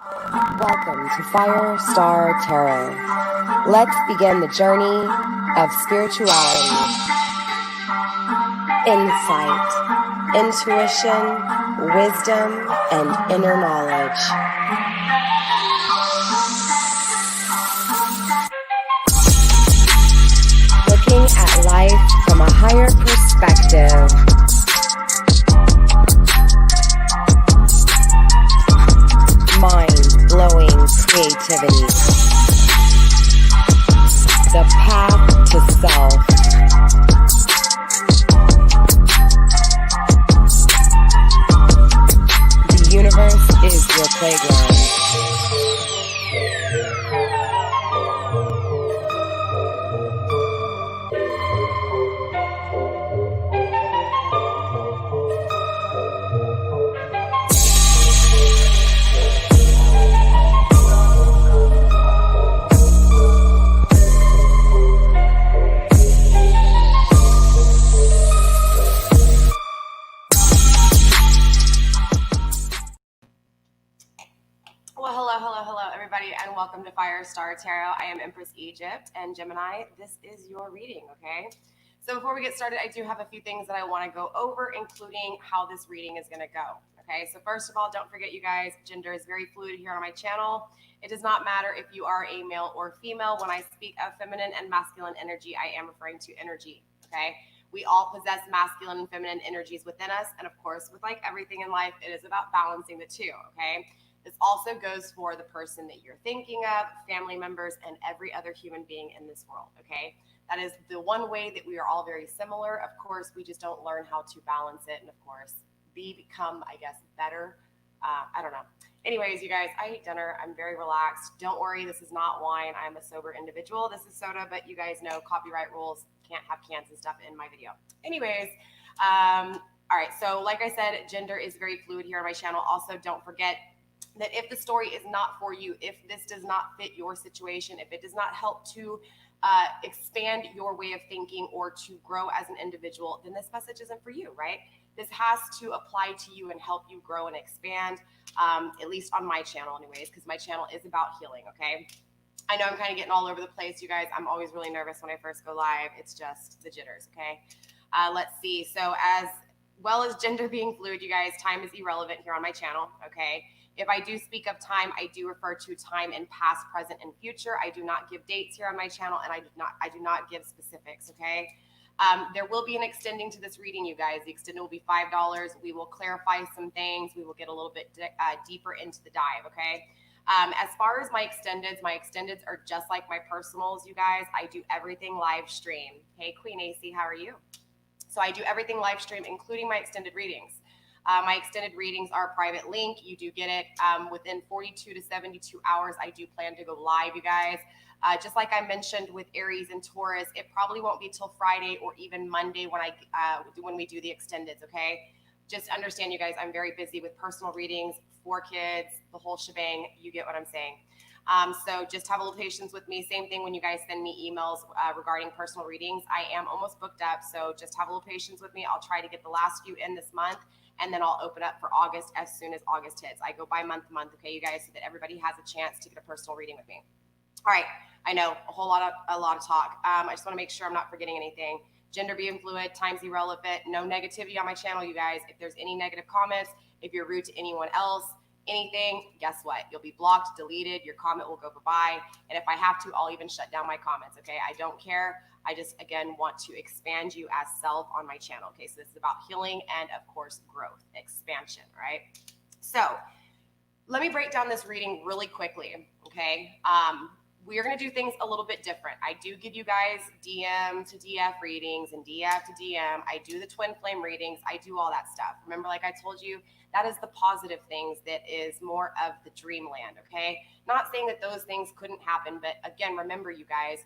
Welcome to FireStar Tarot. Let's begin the journey of spirituality, insight, intuition, wisdom, and inner knowledge. Looking at life from a higher perspective. Mind-blowing creativity. The path to self. The universe is your playground. And welcome to FireStar Tarot. I am Empress Egypt and Gemini. This is your reading, okay? So before we get started, I do have a few things that I want to go over, including how this reading is going to go, okay? So first of all, don't forget, you guys, gender is very fluid here on my channel. It does not matter if you are a male or female. When I speak of feminine and masculine energy, I am referring to energy, okay? We all possess masculine and feminine energies within us. And of course, with like everything in life, it is about balancing the two, okay? This also goes for the person that you're thinking of, family members, and every other human being in this world, okay? That is the one way that we are all very similar. Of course, we just don't learn how to balance it and, of course, become, I guess, better. I don't know. Anyways, you guys, I ate dinner. I'm very relaxed. Don't worry, this is not wine. I'm a sober individual. This is soda, but you guys know copyright rules. Can't have cans and stuff in my video. Anyways, all right, so like I said, gender is very fluid here on my channel. Also, don't forget that if the story is not for you, if this does not fit your situation, if it does not help to expand your way of thinking or to grow as an individual, then this message isn't for you, right? This has to apply to you and help you grow and expand, at least on my channel anyways, because my channel is about healing, okay? I know I'm kind of getting all over the place, you guys. I'm always really nervous when I first go live. It's just the jitters, okay? Let's see. So as well as gender being fluid, you guys, time is irrelevant here on my channel, okay? If I do speak of time, I do refer to time in past, present, and future. I do not give dates here on my channel, and I do not give specifics, okay? There will be an extending to this reading, you guys. The extending will be $5. We will clarify some things. We will get a little bit deeper into the dive, okay? As far as my extendeds are just like my personals, you guys. I do everything live stream. Hey, Queen AC, how are you? So I do everything live stream, including my extended readings. My extended readings are a private link. You do get it within 42 to 72 hours. I do plan to go live, you guys. Just like I mentioned with Aries and Taurus, it probably won't be till Friday or even Monday when we do the extendeds, okay? Just understand, you guys, I'm very busy with personal readings, 4 kids, the whole shebang. You get what I'm saying. So just have a little patience with me. Same thing when you guys send me emails regarding personal readings. I am almost booked up, so just have a little patience with me. I'll try to get the last few in this month, and then I'll open up for August as soon as August hits. I go by month to month, okay, you guys, so that everybody has a chance to get a personal reading with me. All right, I know a lot of talk. I just want to make sure I'm not forgetting anything. Gender being fluid, time's irrelevant, no negativity on my channel, you guys. If there's any negative comments, if you're rude to anyone else, anything, guess what? You'll be blocked, deleted, your comment will go bye-bye. And if I have to, I'll even shut down my comments, okay? I don't care. I just, again, want to expand you as self on my channel, okay? So this is about healing and, of course, growth, expansion, right? So let me break down this reading really quickly, okay? We are going to do things a little bit different. I do give you guys DM to DF readings and DF to DM. I do the twin flame readings. I do all that stuff. Remember, like I told you, that is the positive things. That is more of the dreamland, okay? Not saying that those things couldn't happen, but again, remember, you guys,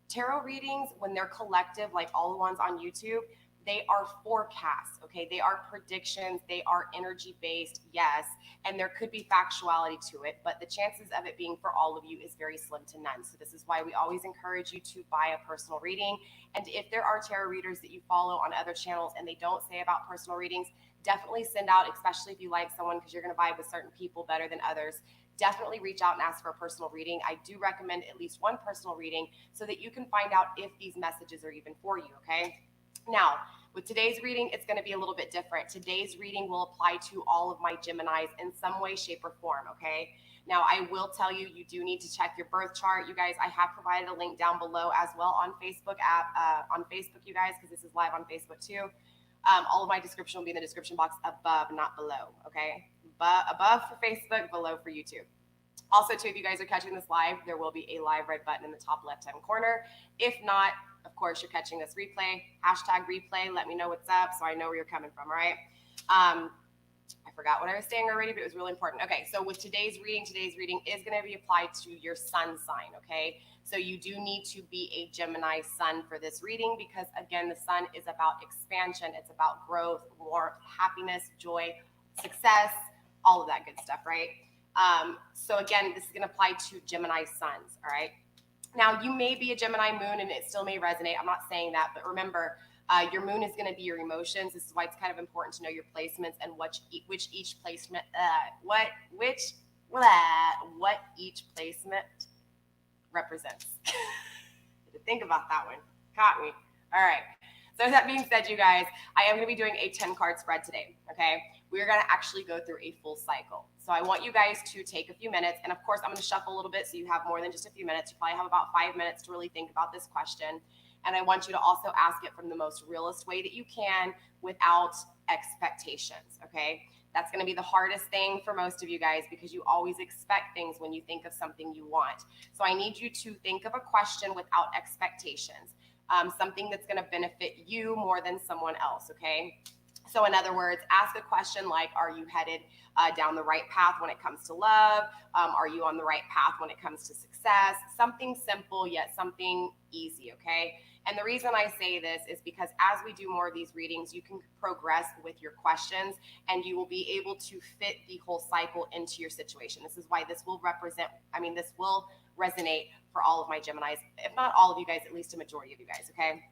tarot readings, when they're collective, like all the ones on YouTube, they are forecasts, okay? They are predictions. They are energy-based, yes, and there could be factuality to it, but the chances of it being for all of you is very slim to none. So this is why we always encourage you to buy a personal reading. And if there are tarot readers that you follow on other channels and they don't say about personal readings, definitely send out, especially if you like someone, because you're going to vibe with certain people better than others. Definitely reach out and ask for a personal reading. I do recommend at least one personal reading so that you can find out if these messages are even for you, okay? Now, with today's reading, it's going to be a little bit different. Today's reading will apply to all of my Geminis in some way, shape, or form, okay? Now, I will tell you, you do need to check your birth chart. You guys, I have provided a link down below as well on Facebook you guys, because this is live on Facebook too. All of my description will be in the description box above, not below, okay? But above for Facebook, below for YouTube. Also, too, if you guys are catching this live, there will be a live red button in the top left-hand corner. If not, of course, you're catching this replay, hashtag replay. Let me know what's up so I know where you're coming from, all right? I forgot what I was saying already, but it was really important. Okay, so with today's reading is going to be applied to your sun sign, okay? So you do need to be a Gemini sun for this reading because, again, the sun is about expansion. It's about growth, warmth, happiness, joy, success, all of that good stuff, right? So again, this is going to apply to Gemini suns, all right? Now, you may be a Gemini moon and it still may resonate. I'm not saying that, but remember, your moon is going to be your emotions. This is why it's kind of important to know your placements and what each placement represents. Think about that one. Caught me. All right. So that being said, you guys, I am going to be doing a 10-card spread today, okay? We're going to actually go through a full cycle. So I want you guys to take a few minutes. And, of course, I'm going to shuffle a little bit so you have more than just a few minutes. You probably have about 5 minutes to really think about this question. And I want you to also ask it from the most realist way that you can without expectations, okay? That's going to be the hardest thing for most of you guys because you always expect things when you think of something you want. So I need you to think of a question without expectations, something that's going to benefit you more than someone else, okay? So in other words, ask a question like, are you headed down the right path when it comes to love? Are you on the right path when it comes to success? Something simple, yet something easy, okay? And the reason I say this is because as we do more of these readings, you can progress with your questions and you will be able to fit the whole cycle into your situation. This is why this will resonate for all of my Geminis, if not all of you guys, at least a majority of you guys, okay?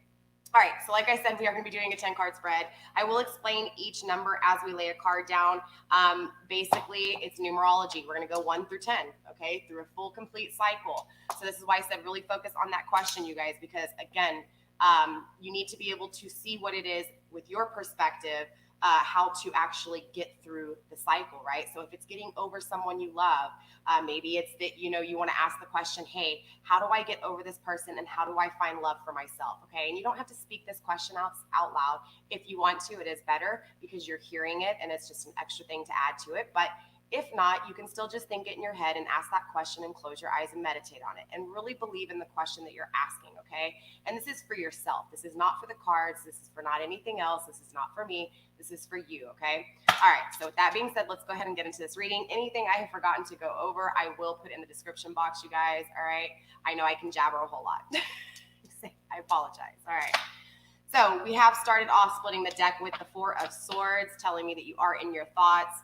All right, so like I said, we are going to be doing a 10-card spread. I will explain each number as we lay a card down. Basically, it's numerology. We're going to go 1 through 10, okay, through a full, complete cycle. So this is why I said really focus on that question, you guys, because, again, you need to be able to see what it is with your perspective, how to actually get through the cycle, right? So if it's getting over someone you love, maybe it's that, you want to ask the question, hey, how do I get over this person and how do I find love for myself, okay? And you don't have to speak this question out loud. If you want to, it is better because you're hearing it and it's just an extra thing to add to it. But if not, you can still just think it in your head and ask that question and close your eyes and meditate on it and really believe in the question that you're asking, okay? And this is for yourself. This is not for the cards. This is for not anything else. This is not for me. This is for you, okay? All right, so with that being said, let's go ahead and get into this reading. Anything I have forgotten to go over, I will put in the description box, you guys, all right? I know I can jabber a whole lot. I apologize, all right. So we have started off splitting the deck with the 4 of Swords, telling me that you are in your thoughts.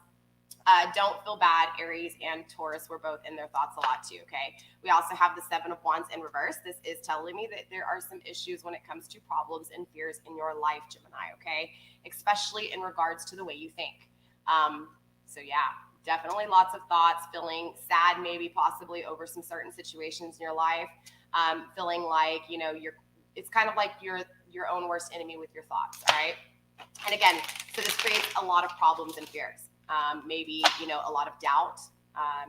Don't feel bad. Aries and Taurus were both in their thoughts a lot too, okay? We also have the 7 of Wands in reverse. This is telling me that there are some issues when it comes to problems and fears in your life, Gemini, okay? Especially in regards to the way you think. So yeah, definitely lots of thoughts, feeling sad maybe possibly over some certain situations in your life, feeling like, it's kind of like you're your own worst enemy with your thoughts, all right? And again, so this creates a lot of problems and fears. Maybe, a lot of doubt,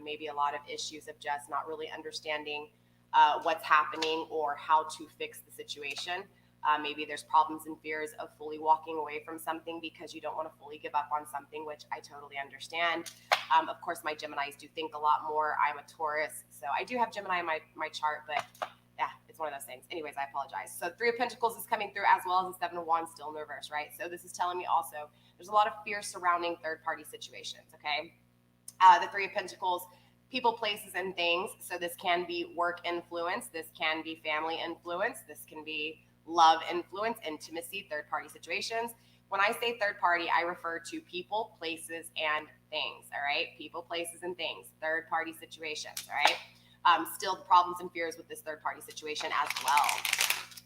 maybe a lot of issues of just not really understanding what's happening or how to fix the situation. Maybe there's problems and fears of fully walking away from something because you don't want to fully give up on something, which I totally understand. Of course, my Geminis do think a lot more. I'm a Taurus, so I do have Gemini in my chart, but yeah, it's one of those things. Anyways, I apologize. So 3 of Pentacles is coming through as well as the 7 of Wands still in the reverse, right? So this is telling me also there's a lot of fear surrounding third-party situations, okay? The 3 of Pentacles, people, places, and things. So this can be work influence. This can be family influence. This can be love influence, intimacy, third-party situations. When I say third party, I refer to people, places, and things, all right? People, places, and things, third-party situations, all right? Still problems and fears with this third-party situation as well.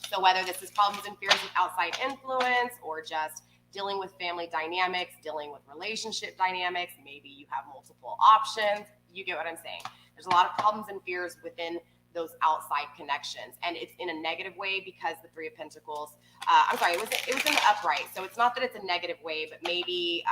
So whether this is problems and fears with outside influence or just dealing with family dynamics, dealing with relationship dynamics. Maybe you have multiple options. You get what I'm saying. There's a lot of problems and fears within those outside connections, and it's in a negative way because the Three of Pentacles, it was in the upright. So it's not that it's a negative way, but maybe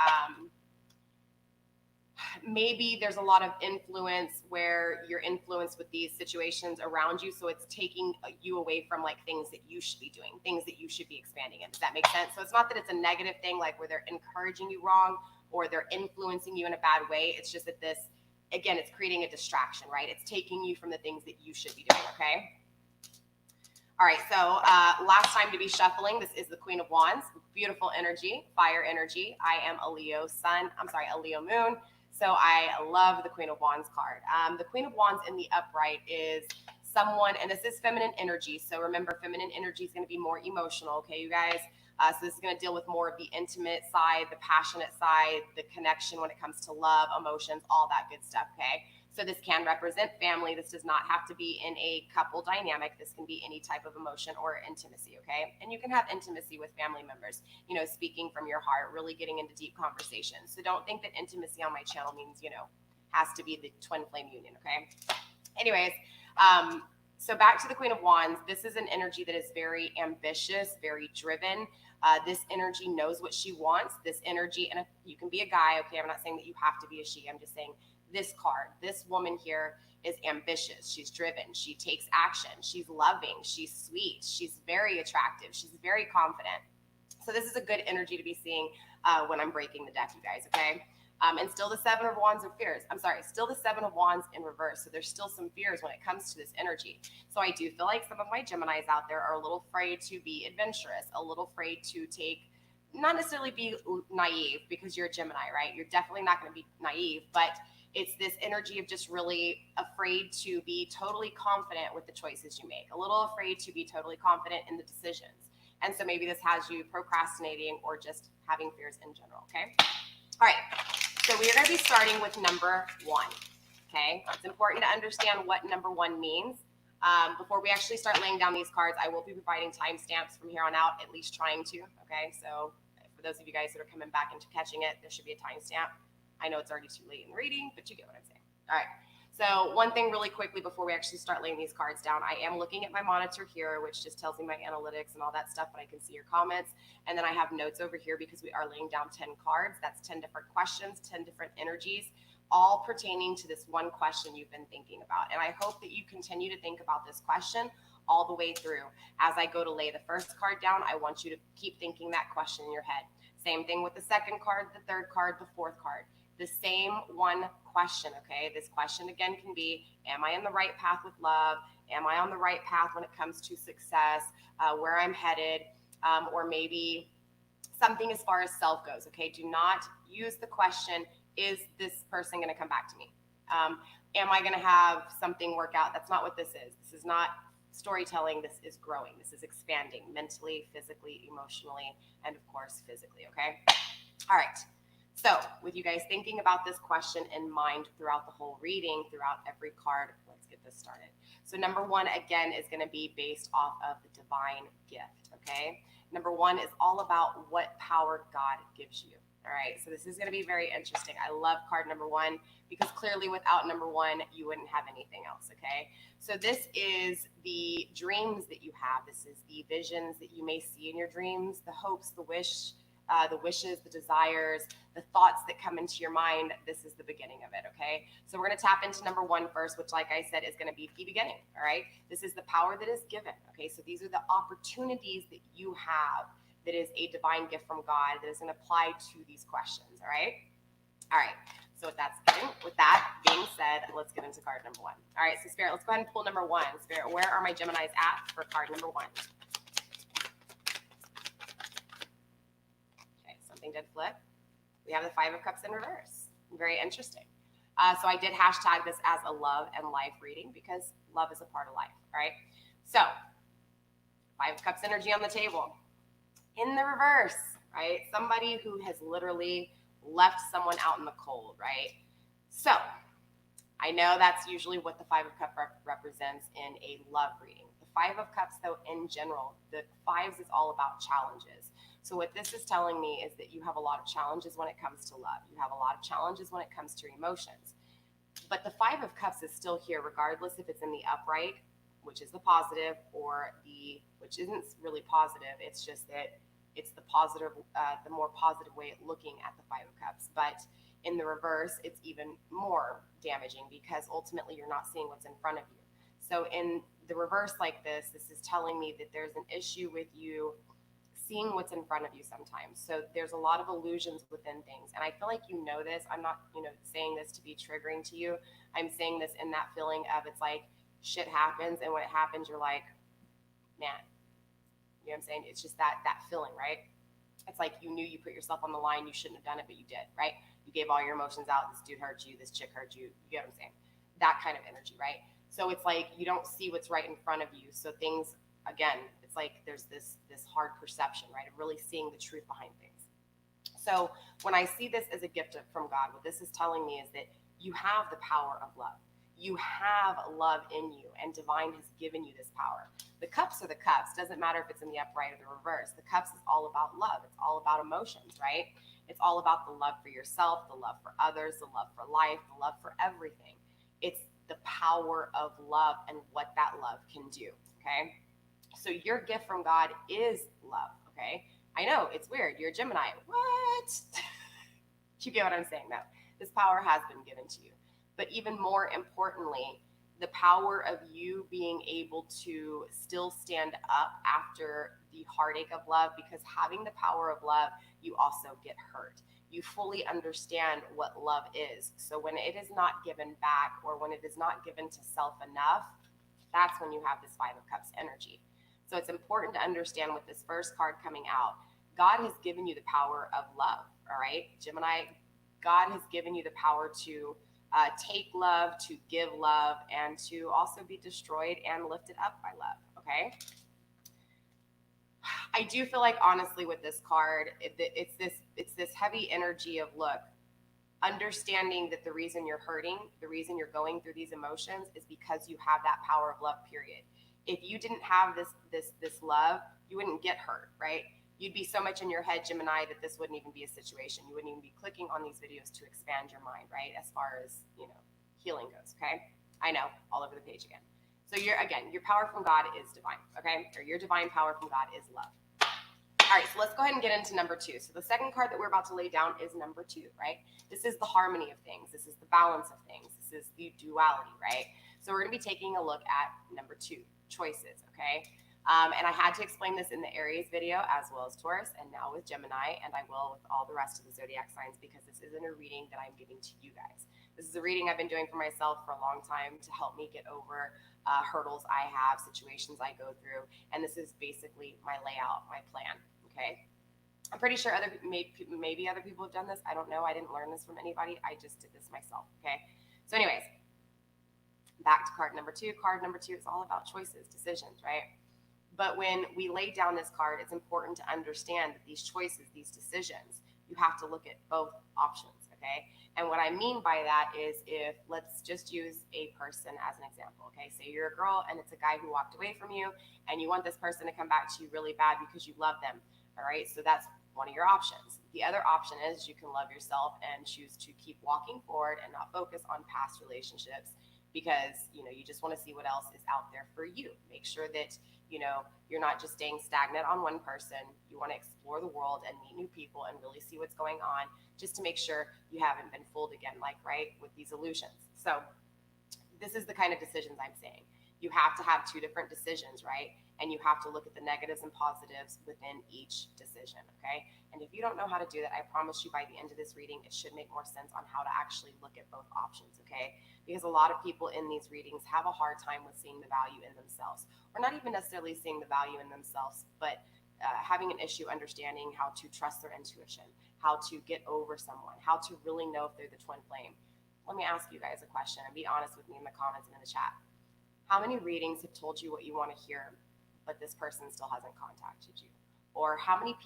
there's a lot of influence where you're influenced with these situations around you. So it's taking you away from like things that you should be doing, things that you should be expanding in. Does that make sense? So it's not that it's a negative thing, like where they're encouraging you wrong or they're influencing you in a bad way. It's just that this, again, it's creating a distraction, right? It's taking you from the things that you should be doing, okay? All right, so last time to be shuffling, this is the Queen of Wands. Beautiful energy, fire energy. I am a Leo a Leo moon. So I love the Queen of Wands card. The Queen of Wands in the upright is someone, and this is feminine energy. So remember, feminine energy is going to be more emotional, okay, you guys? So this is going to deal with more of the intimate side, the passionate side, the connection when it comes to love, emotions, all that good stuff, okay? So this can represent family. This does not have to be in a couple dynamic. This can be any type of emotion or intimacy, okay? And you can have intimacy with family members, you know, speaking from your heart, really getting into deep conversations. So don't think that intimacy on my channel means, you know, has to be the twin flame union, okay? Anyways, so back to the Queen of Wands. This is an energy that is very ambitious, very driven. This energy knows what she wants. This energy, and if you can be a guy, okay? I'm not saying that you have to be a she. I'm just saying this card, this woman here is ambitious. She's driven. She takes action. She's loving. She's sweet. She's very attractive. She's very confident. So this is a good energy to be seeing when I'm breaking the deck, you guys, okay? And still the Seven of Wands of fears. Still the Seven of Wands in reverse. So there's still some fears when it comes to this energy. So I do feel like some of my Geminis out there are a little afraid to be adventurous, a little afraid to take, not necessarily be naive because you're a Gemini, right? You're definitely not going to be naive, but it's this energy of just really afraid to be totally confident with the choices you make, a little afraid to be totally confident in the decisions. And so maybe this has you procrastinating or just having fears in general, okay? All right, so we are going to be starting with number one, okay? It's important to understand what number one means. Before we actually start laying down these cards, I will be providing timestamps from here on out, at least trying to, okay? So for those of you guys that are coming back into catching it, there should be a timestamp. I know it's already too late in the reading, but you get what I'm saying. All right. So one thing really quickly before we actually start laying these cards down, I am looking at my monitor here, which just tells me my analytics and all that stuff, but I can see your comments. And then I have notes over here because we are laying down 10 cards. That's 10 different questions, 10 different energies, all pertaining to this one question you've been thinking about. And I hope that you continue to think about this question all the way through. As I go to lay the first card down, I want you to keep thinking that question in your head. Same thing with the second card, the third card, the fourth card. The same one question, okay? This question again can be, am I in the right path with love? Am I on the right path when it comes to success, where I'm headed, or maybe something as far as self goes, okay? Do not use the question, is this person gonna come back to me? Am I gonna have something work out? That's not what this is. This is not storytelling, this is growing. This is expanding mentally, physically, emotionally, and of course, physically, okay? All right. So with you guys thinking about this question in mind throughout the whole reading, throughout every card, let's get this started. So number one, again, is going to be based off of the divine gift, okay? Number one is all about what power God gives you, all right? So this is going to be very interesting. I love card number one because clearly without number one, you wouldn't have anything else, okay? So this is the dreams that you have. This is the visions that you may see in your dreams, the hopes, the wishes, the desires, the thoughts that come into your mind. This is the beginning of it, okay? So we're going to tap into number one first, which, like I said, is going to be the beginning, all right? This is the power that is given, okay? So these are the opportunities that you have that is a divine gift from God that is going to apply to these questions, all right? All right, so with that being said, let's get into card number one. All right, so Spirit, let's go ahead and pull number one. Spirit, where are my Geminis at for card number one? Something did flip. We have the Five of Cups in reverse. Very interesting. So I did hashtag this as a love and life reading because love is a part of life, all right? So Five of Cups energy on the table. In the reverse, right? Somebody who has literally left someone out in the cold, right? So I know that's usually what the Five of Cups represents in a love reading. The Five of Cups, though, in general, the fives is all about challenges. So what this is telling me is that you have a lot of challenges when it comes to love. You have a lot of challenges when it comes to emotions. But the Five of Cups is still here, regardless if it's in the upright, which is the positive, or which isn't really positive. It's just that it's the positive, the more positive way of looking at the Five of Cups. But in the reverse, it's even more damaging because ultimately you're not seeing what's in front of you. So in the reverse like this is telling me that there's an issue with you seeing what's in front of you sometimes. So there's a lot of illusions within things. And I feel like you know this. I'm not, saying this to be triggering to you. I'm saying this in that feeling of it's like shit happens, and when it happens, you're like, man, you know what I'm saying? It's just that feeling, right? It's like you knew you put yourself on the line, you shouldn't have done it, but you did, right? You gave all your emotions out. This dude hurt you, this chick hurt you. You get what I'm saying? That kind of energy, right? So it's like you don't see what's right in front of you. So things, again, it's like there's this hard perception, right, of really seeing the truth behind things. So when I see this as a gift from God, what this is telling me is that you have the power of love. You have love in you, and divine has given you this power. The cups are the cups. Doesn't matter if it's in the upright or the reverse. The cups is all about love. It's all about emotions, right? It's all about the love for yourself, the love for others, the love for life, the love for everything. It's the power of love and what that love can do, okay? So your gift from God is love, okay? I know, it's weird. You're a Gemini. What? You get what I'm saying, though. This power has been given to you. But even more importantly, the power of you being able to still stand up after the heartache of love, because having the power of love, you also get hurt. You fully understand what love is. So when it is not given back, or when it is not given to self enough, that's when you have this Five of Cups energy. So it's important to understand with this first card coming out, God has given you the power of love, all right? Gemini, God has given you the power to take love, to give love, and to also be destroyed and lifted up by love, okay? I do feel like, honestly, with this card, it's this heavy energy of, look, understanding that the reason you're hurting, the reason you're going through these emotions is because you have that power of love, period. If you didn't have this love, you wouldn't get hurt, right? You'd be so much in your head, Gemini, that this wouldn't even be a situation. You wouldn't even be clicking on these videos to expand your mind, right? As far as, healing goes, okay? I know, all over the page again. So your power from God is divine, okay? Or your divine power from God is love. All right, so let's go ahead and get into number 2. So the second card that we're about to lay down is number 2, right? This is the harmony of things. This is the balance of things. This is the duality, right? So we're going to be taking a look at number 2, choices, okay? And I had to explain this in the Aries video as well as Taurus, and now with Gemini, and I will with all the rest of the zodiac signs, because this isn't a reading that I'm giving to you guys. This is a reading I've been doing for myself for a long time to help me get over hurdles I have, situations I go through, and this is basically my layout, my plan, okay? I'm pretty sure maybe other people have done this. I don't know. I didn't learn this from anybody. I just did this myself, okay? So anyways, back to card number 2. Card number 2 is all about choices, decisions, right? But when we lay down this card, it's important to understand that these choices, these decisions, you have to look at both options, okay? And what I mean by that is, if, let's just use a person as an example, okay? Say you're a girl and it's a guy who walked away from you, and you want this person to come back to you really bad because you love them, all right? So that's one of your options. The other option is you can love yourself and choose to keep walking forward and not focus on past relationships, because you just want to see what else is out there for you. Make sure that you're not just staying stagnant on one person. You want to explore the world and meet new people and really see what's going on, just to make sure you haven't been fooled again, right, with these illusions. So this is the kind of decisions I'm saying. You have to have 2 different decisions, right? And you have to look at the negatives and positives within each decision, okay? And if you don't know how to do that, I promise you by the end of this reading, it should make more sense on how to actually look at both options, okay? Because a lot of people in these readings have a hard time with seeing the value in themselves, or not even necessarily seeing the value in themselves, but having an issue understanding how to trust their intuition, how to get over someone, how to really know if they're the twin flame. Let me ask you guys a question, and be honest with me in the comments and in the chat. How many readings have told you what you want to hear, but this person still hasn't contacted you? Or how many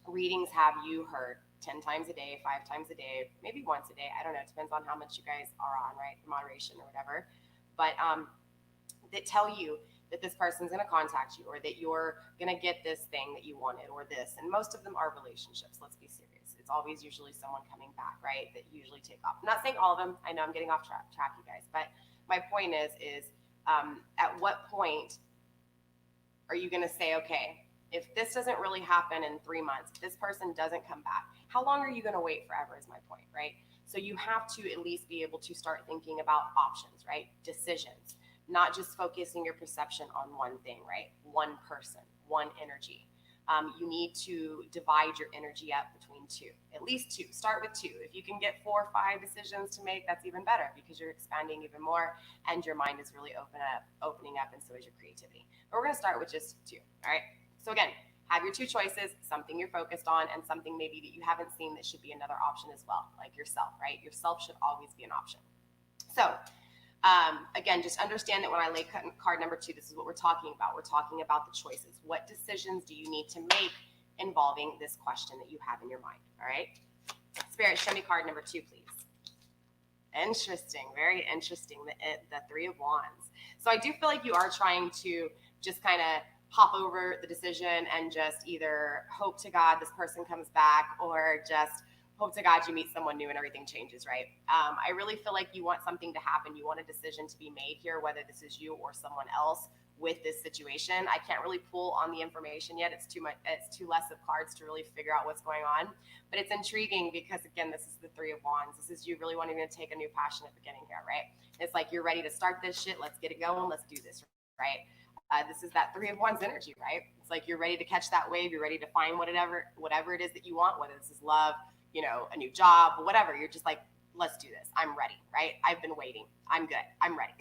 readings have you heard 10 times a day, 5 times a day, maybe once a day? I don't know. It depends on how much you guys are on, right? Moderation or whatever. But that tell you that this person's going to contact you, or that you're going to get this thing that you wanted, or this. And most of them are relationships. Let's be serious. It's always usually someone coming back, right? That usually take off. I'm not saying all of them. I know I'm getting off track, you guys. But my point is at what point are you going to say, okay, if this doesn't really happen in 3 months, if this person doesn't come back, how long are you going to wait forever is my point, right? So you have to at least be able to start thinking about options, right? Decisions, not just focusing your perception on one thing, right? One person, one energy. You need to divide your energy up between two, at least two. Start with two. If you can get 4 or 5 decisions to make, that's even better, because you're expanding even more and your mind is really opening up, and so is your creativity. But we're going to start with just 2, all right? So again, have your 2 choices, something you're focused on, and something maybe that you haven't seen that should be another option as well, like yourself, right? Yourself should always be an option. So again, just understand that when I lay card number 2, this is what we're talking about. We're talking about the choices. What decisions do you need to make involving this question that you have in your mind, all right? Spirit, show me card number 2, please. Interesting, very interesting, the 3 of Wands. So I do feel like you are trying to just kind of hop over the decision and just either hope to God this person comes back, or just hope to God you meet someone new and everything changes, right? I really feel like you want something to happen. You want a decision to be made here, whether this is you or someone else with this situation. I can't really pull on the information yet. It's too less of cards to really figure out what's going on. But it's intriguing because, again, this is the 3 of Wands. This is you really wanting to take a new passionate beginning here, right? It's like you're ready to start this shit. Let's get it going. Let's do this, right? This is that 3 of Wands energy, right? It's like you're ready to catch that wave. You're ready to find whatever it is that you want, whether this is love, a new job, whatever. You're just like, let's do this. I'm ready, right? I've been waiting. I'm good. I'm ready.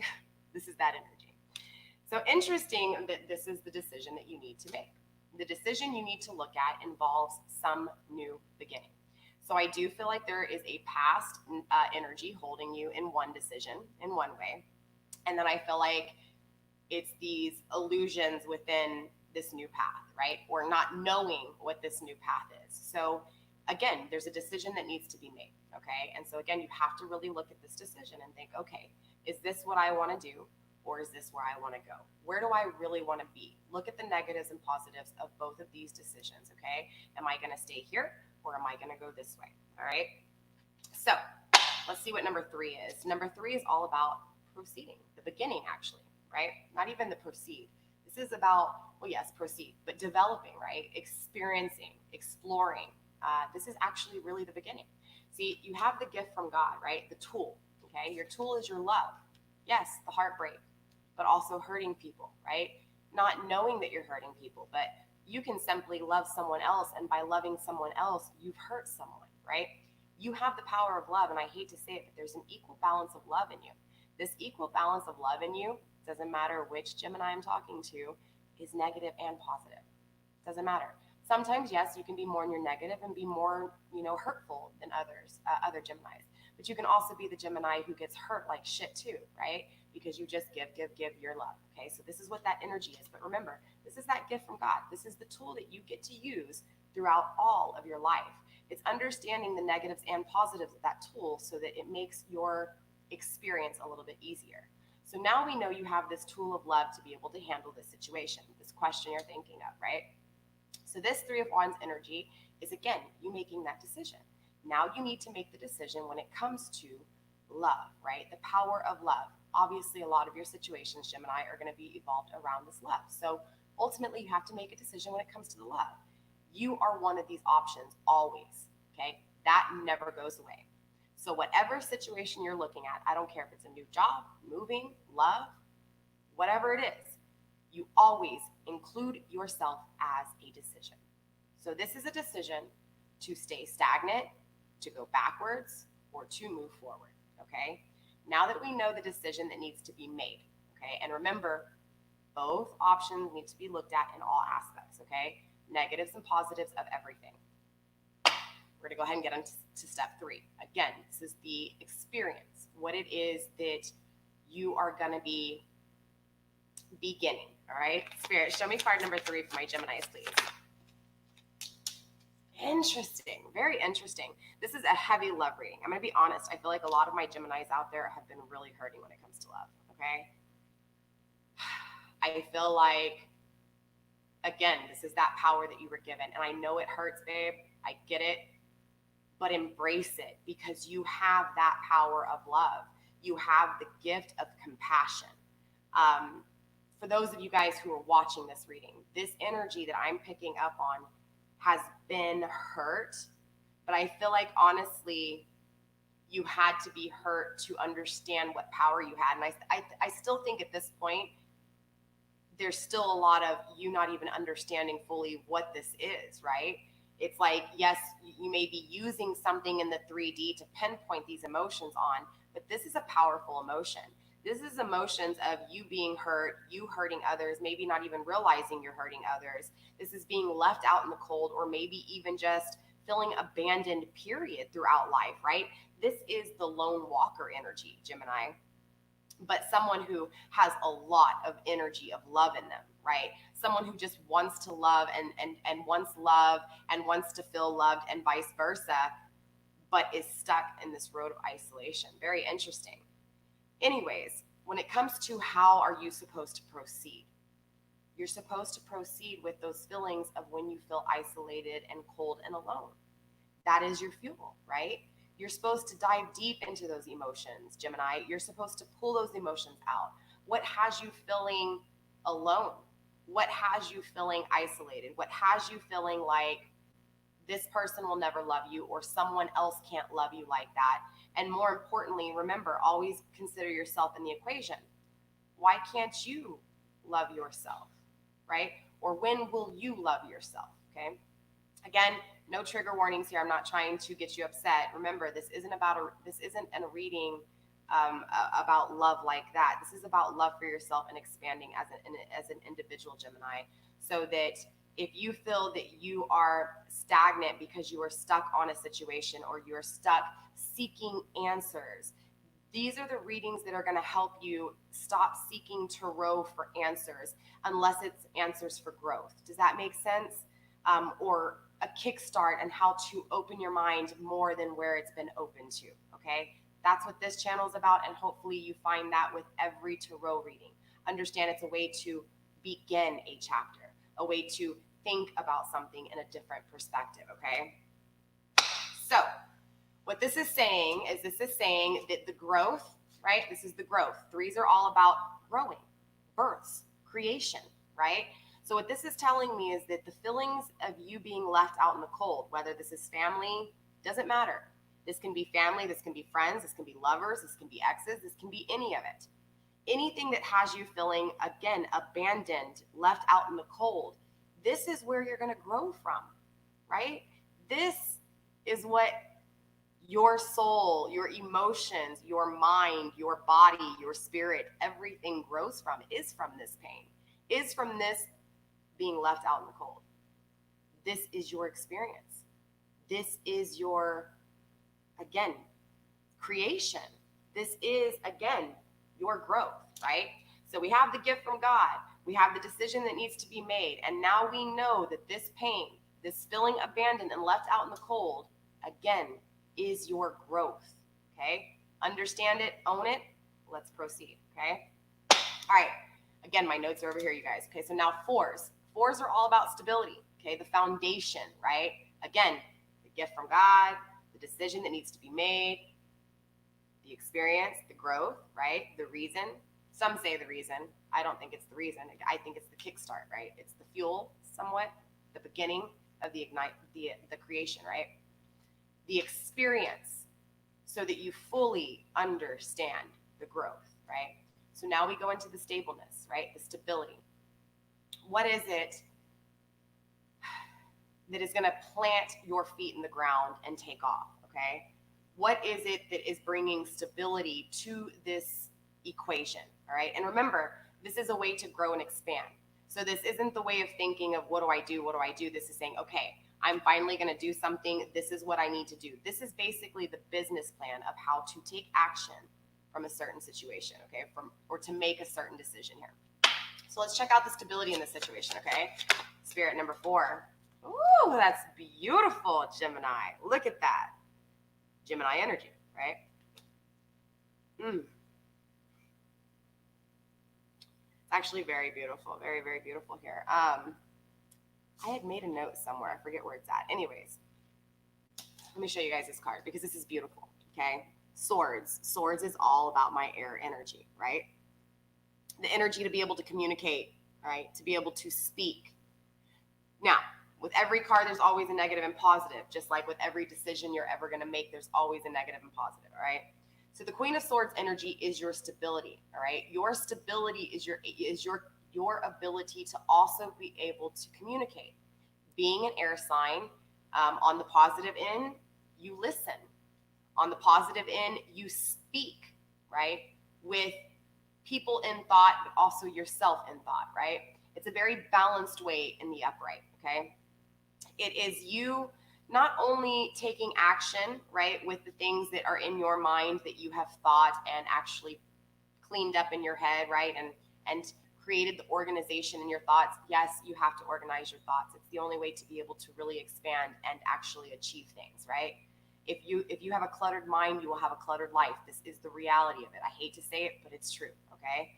This is that energy. So interesting that this is the decision that you need to make. The decision you need to look at involves some new beginning. So I do feel like there is a past energy holding you in one decision, in one way. And then I feel like it's these illusions within this new path, right? Or not knowing what this new path is. So again, there's a decision that needs to be made, okay? And so again, you have to really look at this decision and think, okay, is this what I want to do, or is this where I want to go? Where do I really want to be? Look at the negatives and positives of both of these decisions, okay? Am I going to stay here, or am I going to go this way, all right? So let's see what number 3 is. Number 3 is all about proceeding, the beginning, actually, right? Not even the proceed. This is about, well, yes, proceed, but developing, right? Experiencing, exploring. This is actually really the beginning. See, you have the gift from God, right? The tool, okay? Your tool is your love. Yes, the heartbreak, but also hurting people, right? Not knowing that you're hurting people, but you can simply love someone else, and by loving someone else, you've hurt someone, right? You have the power of love, and I hate to say it, but there's an equal balance of love in you. This equal balance of love in you, doesn't matter which Gemini I'm talking to, is negative and positive. Doesn't matter. Sometimes, yes, you can be more in your negative and be more, hurtful than others, other Geminis. But you can also be the Gemini who gets hurt like shit too, right? Because you just give your love, okay? So this is what that energy is. But remember, this is that gift from God. This is the tool that you get to use throughout all of your life. It's understanding the negatives and positives of that tool so that it makes your experience a little bit easier. So now we know you have this tool of love to be able to handle this situation, this question you're thinking of, right? So this 3 of Wands energy is, again, you making that decision. Now you need to make the decision when it comes to love, right? The power of love. Obviously, a lot of your situations, Gemini, are going to be evolved around this love. So ultimately, you have to make a decision when it comes to the love. You are one of these options always, okay? That never goes away. So whatever situation you're looking at, I don't care if it's a new job, moving, love, whatever it is, you always include yourself as a decision. So this is a decision to stay stagnant, to go backwards, or to move forward, okay? Now that we know the decision that needs to be made, okay? And remember, both options need to be looked at in all aspects, okay? Negatives and positives of everything. We're gonna go ahead and get into step 3. Again, this is the experience, what it is that you are gonna be beginning, all right? Spirit, show me card number 3 for my Geminis, please. Interesting, very interesting. This is a heavy love reading. I'm gonna be honest, I feel like a lot of my Geminis out there have been really hurting when it comes to love, okay? I feel like, again, this is that power that you were given. And I know it hurts, babe. I get it. But embrace it, because you have that power of love. You have the gift of compassion. For those of you guys who are watching this reading, this energy that I'm picking up on has been hurt. But I feel like, honestly, you had to be hurt to understand what power you had. And I still think at this point, there's still a lot of you not even understanding fully what this is, right? It's like, yes, you may be using something in the 3D to pinpoint these emotions on, but this is a powerful emotion. This is emotions of you being hurt, you hurting others, maybe not even realizing you're hurting others. This is being left out in the cold, or maybe even just feeling abandoned, period, throughout life, right? This is the lone walker energy, Gemini, but someone who has a lot of energy of love in them, right? Someone who just wants to love and wants love and wants to feel loved, and vice versa, but is stuck in this road of isolation. Very interesting. Anyways, when it comes to how are you supposed to proceed, you're supposed to proceed with those feelings of when you feel isolated and cold and alone. That is your fuel, right? You're supposed to dive deep into those emotions, Gemini. You're supposed to pull those emotions out. What has you feeling alone? What has you feeling isolated? What has you feeling like this person will never love you, or someone else can't love you like that? And more importantly, remember, always consider yourself in the equation. Why can't you love yourself, right? Or when will you love yourself, okay? Again, no trigger warnings here. I'm not trying to get you upset. Remember, this isn't a reading about love like that. This is about love for yourself and expanding as an individual, Gemini, so that if you feel that you are stagnant because you are stuck on a situation, or you're stuck seeking answers, these are the readings that are going to help you stop seeking tarot for answers, unless it's answers for growth. Does that make sense? Or a kickstart on how to open your mind more than where it's been open to, okay? That's what this channel is about, and hopefully you find that with every tarot reading. Understand it's a way to begin a chapter, a way to think about something in a different perspective, okay? So what this is saying is that the growth, right? This is the growth. Threes are all about growing, births, creation, right? So what this is telling me is that the feelings of you being left out in the cold, whether this is family, doesn't matter. This can be family, this can be friends, this can be lovers, this can be exes, this can be any of it. Anything that has you feeling, again, abandoned, left out in the cold, this is where you're going to grow from, right? This is what your soul, your emotions, your mind, your body, your spirit, everything grows from, is from this pain, is from this being left out in the cold. This is your experience. This is your, again, creation. This is, again, your growth, right? So we have the gift from God. We have the decision that needs to be made. And now we know that this pain, this feeling abandoned and left out in the cold, again, is your growth, okay? Understand it, own it. Let's proceed, okay? All right. Again, my notes are over here, you guys. Okay, so now fours. Fours are all about stability, okay? The foundation, right? Again, the gift from God, the decision that needs to be made, the experience, the growth, right? The reason. Some say the reason. I don't think it's the reason. I think it's the kickstart, right? It's the fuel, somewhat, the beginning of the ignite, the creation, right? The experience, so that you fully understand the growth, right? So now we go into the stableness, right? The stability. What is it that is going to plant your feet in the ground and take off, okay? What is it that is bringing stability to this equation, all right? And remember, this is a way to grow and expand. So this isn't the way of thinking of what do I do? What do I do? This is saying, okay, I'm finally going to do something. This is what I need to do. This is basically the business plan of how to take action from a certain situation, okay? Or to make a certain decision here. So let's check out the stability in this situation, okay? Spirit number 4. Ooh, that's beautiful, Gemini. Look at that. Gemini energy, right? It's actually very beautiful, very, very beautiful here. I had made a note somewhere. I forget where it's at. Anyways, let me show you guys this card because this is beautiful, okay? Swords. Swords is all about my air energy, right? The energy to be able to communicate, right? To be able to speak. Now, with every card, there's always a negative and positive. Just like with every decision you're ever going to make, there's always a negative and positive, all right? So the Queen of Swords energy is your stability, all right? Your stability is your ability to also be able to communicate. Being an air sign, on the positive end, you listen. On the positive end, you speak, right? With people in thought, but also yourself in thought, right? It's a very balanced way in the upright, okay? It is you not only taking action, right, with the things that are in your mind that you have thought and actually cleaned up in your head, right, and created the organization in your thoughts. Yes, you have to organize your thoughts. It's the only way to be able to really expand and actually achieve things, right? If you have a cluttered mind, you will have a cluttered life. This is the reality of it. I hate to say it, but it's true, okay?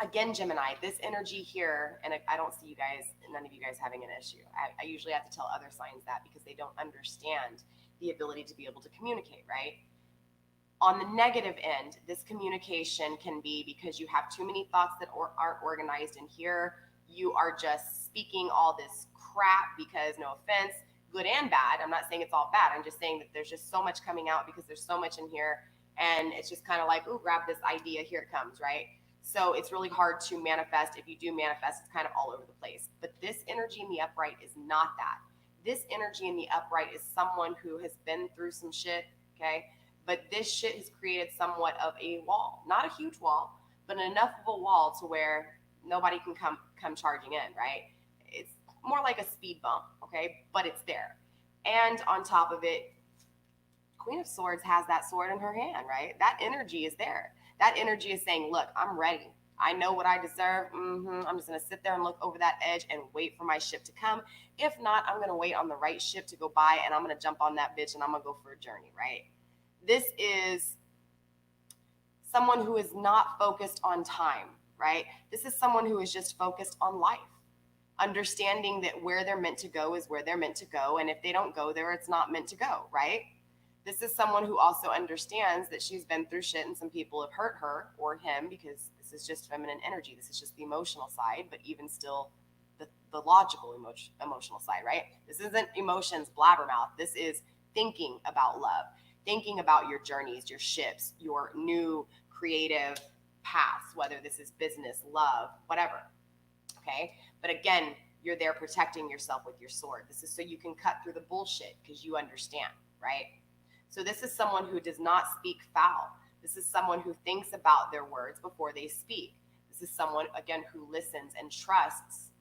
Again, Gemini, this energy here, and I don't see you guys, none of you guys having an issue. I usually have to tell other signs that because they don't understand the ability to be able to communicate, right? On the negative end, this communication can be because you have too many thoughts that aren't organized in here. You are just speaking all this crap because, no offense, good and bad. I'm not saying it's all bad. I'm just saying that there's just so much coming out because there's so much in here. And it's just kind of like, ooh, grab this idea. Here it comes, right? So it's really hard to manifest. If you do manifest, it's kind of all over the place. But this energy in the upright is not that. This energy in the upright is someone who has been through some shit, okay? But this shit has created somewhat of a wall. Not a huge wall, but enough of a wall to where nobody can come charging in, right? It's more like a speed bump, okay? But it's there. And on top of it, Queen of Swords has that sword in her hand, right? That energy is there. That energy is saying, look, I'm ready. I know what I deserve. I'm just going to sit there and look over that edge and wait for my ship to come. If not, I'm going to wait on the right ship to go by, and I'm going to jump on that bitch, and I'm going to go for a journey, right? This is someone who is not focused on time, right? This is someone who is just focused on life, understanding that where they're meant to go is where they're meant to go, and if they don't go there, it's not meant to go, right? This is someone who also understands that she's been through shit and some people have hurt her or him, because this is just feminine energy. This is just the emotional side, but even still the logical emotional side, right? This isn't emotions blabbermouth. This is thinking about love, thinking about your journeys, your ships, your new creative paths, whether this is business, love, whatever, okay? But again, you're there protecting yourself with your sword. This is so you can cut through the bullshit because you understand, right? So this is someone who does not speak foul. This is someone who thinks about their words before they speak. This is someone, again, who listens and trusts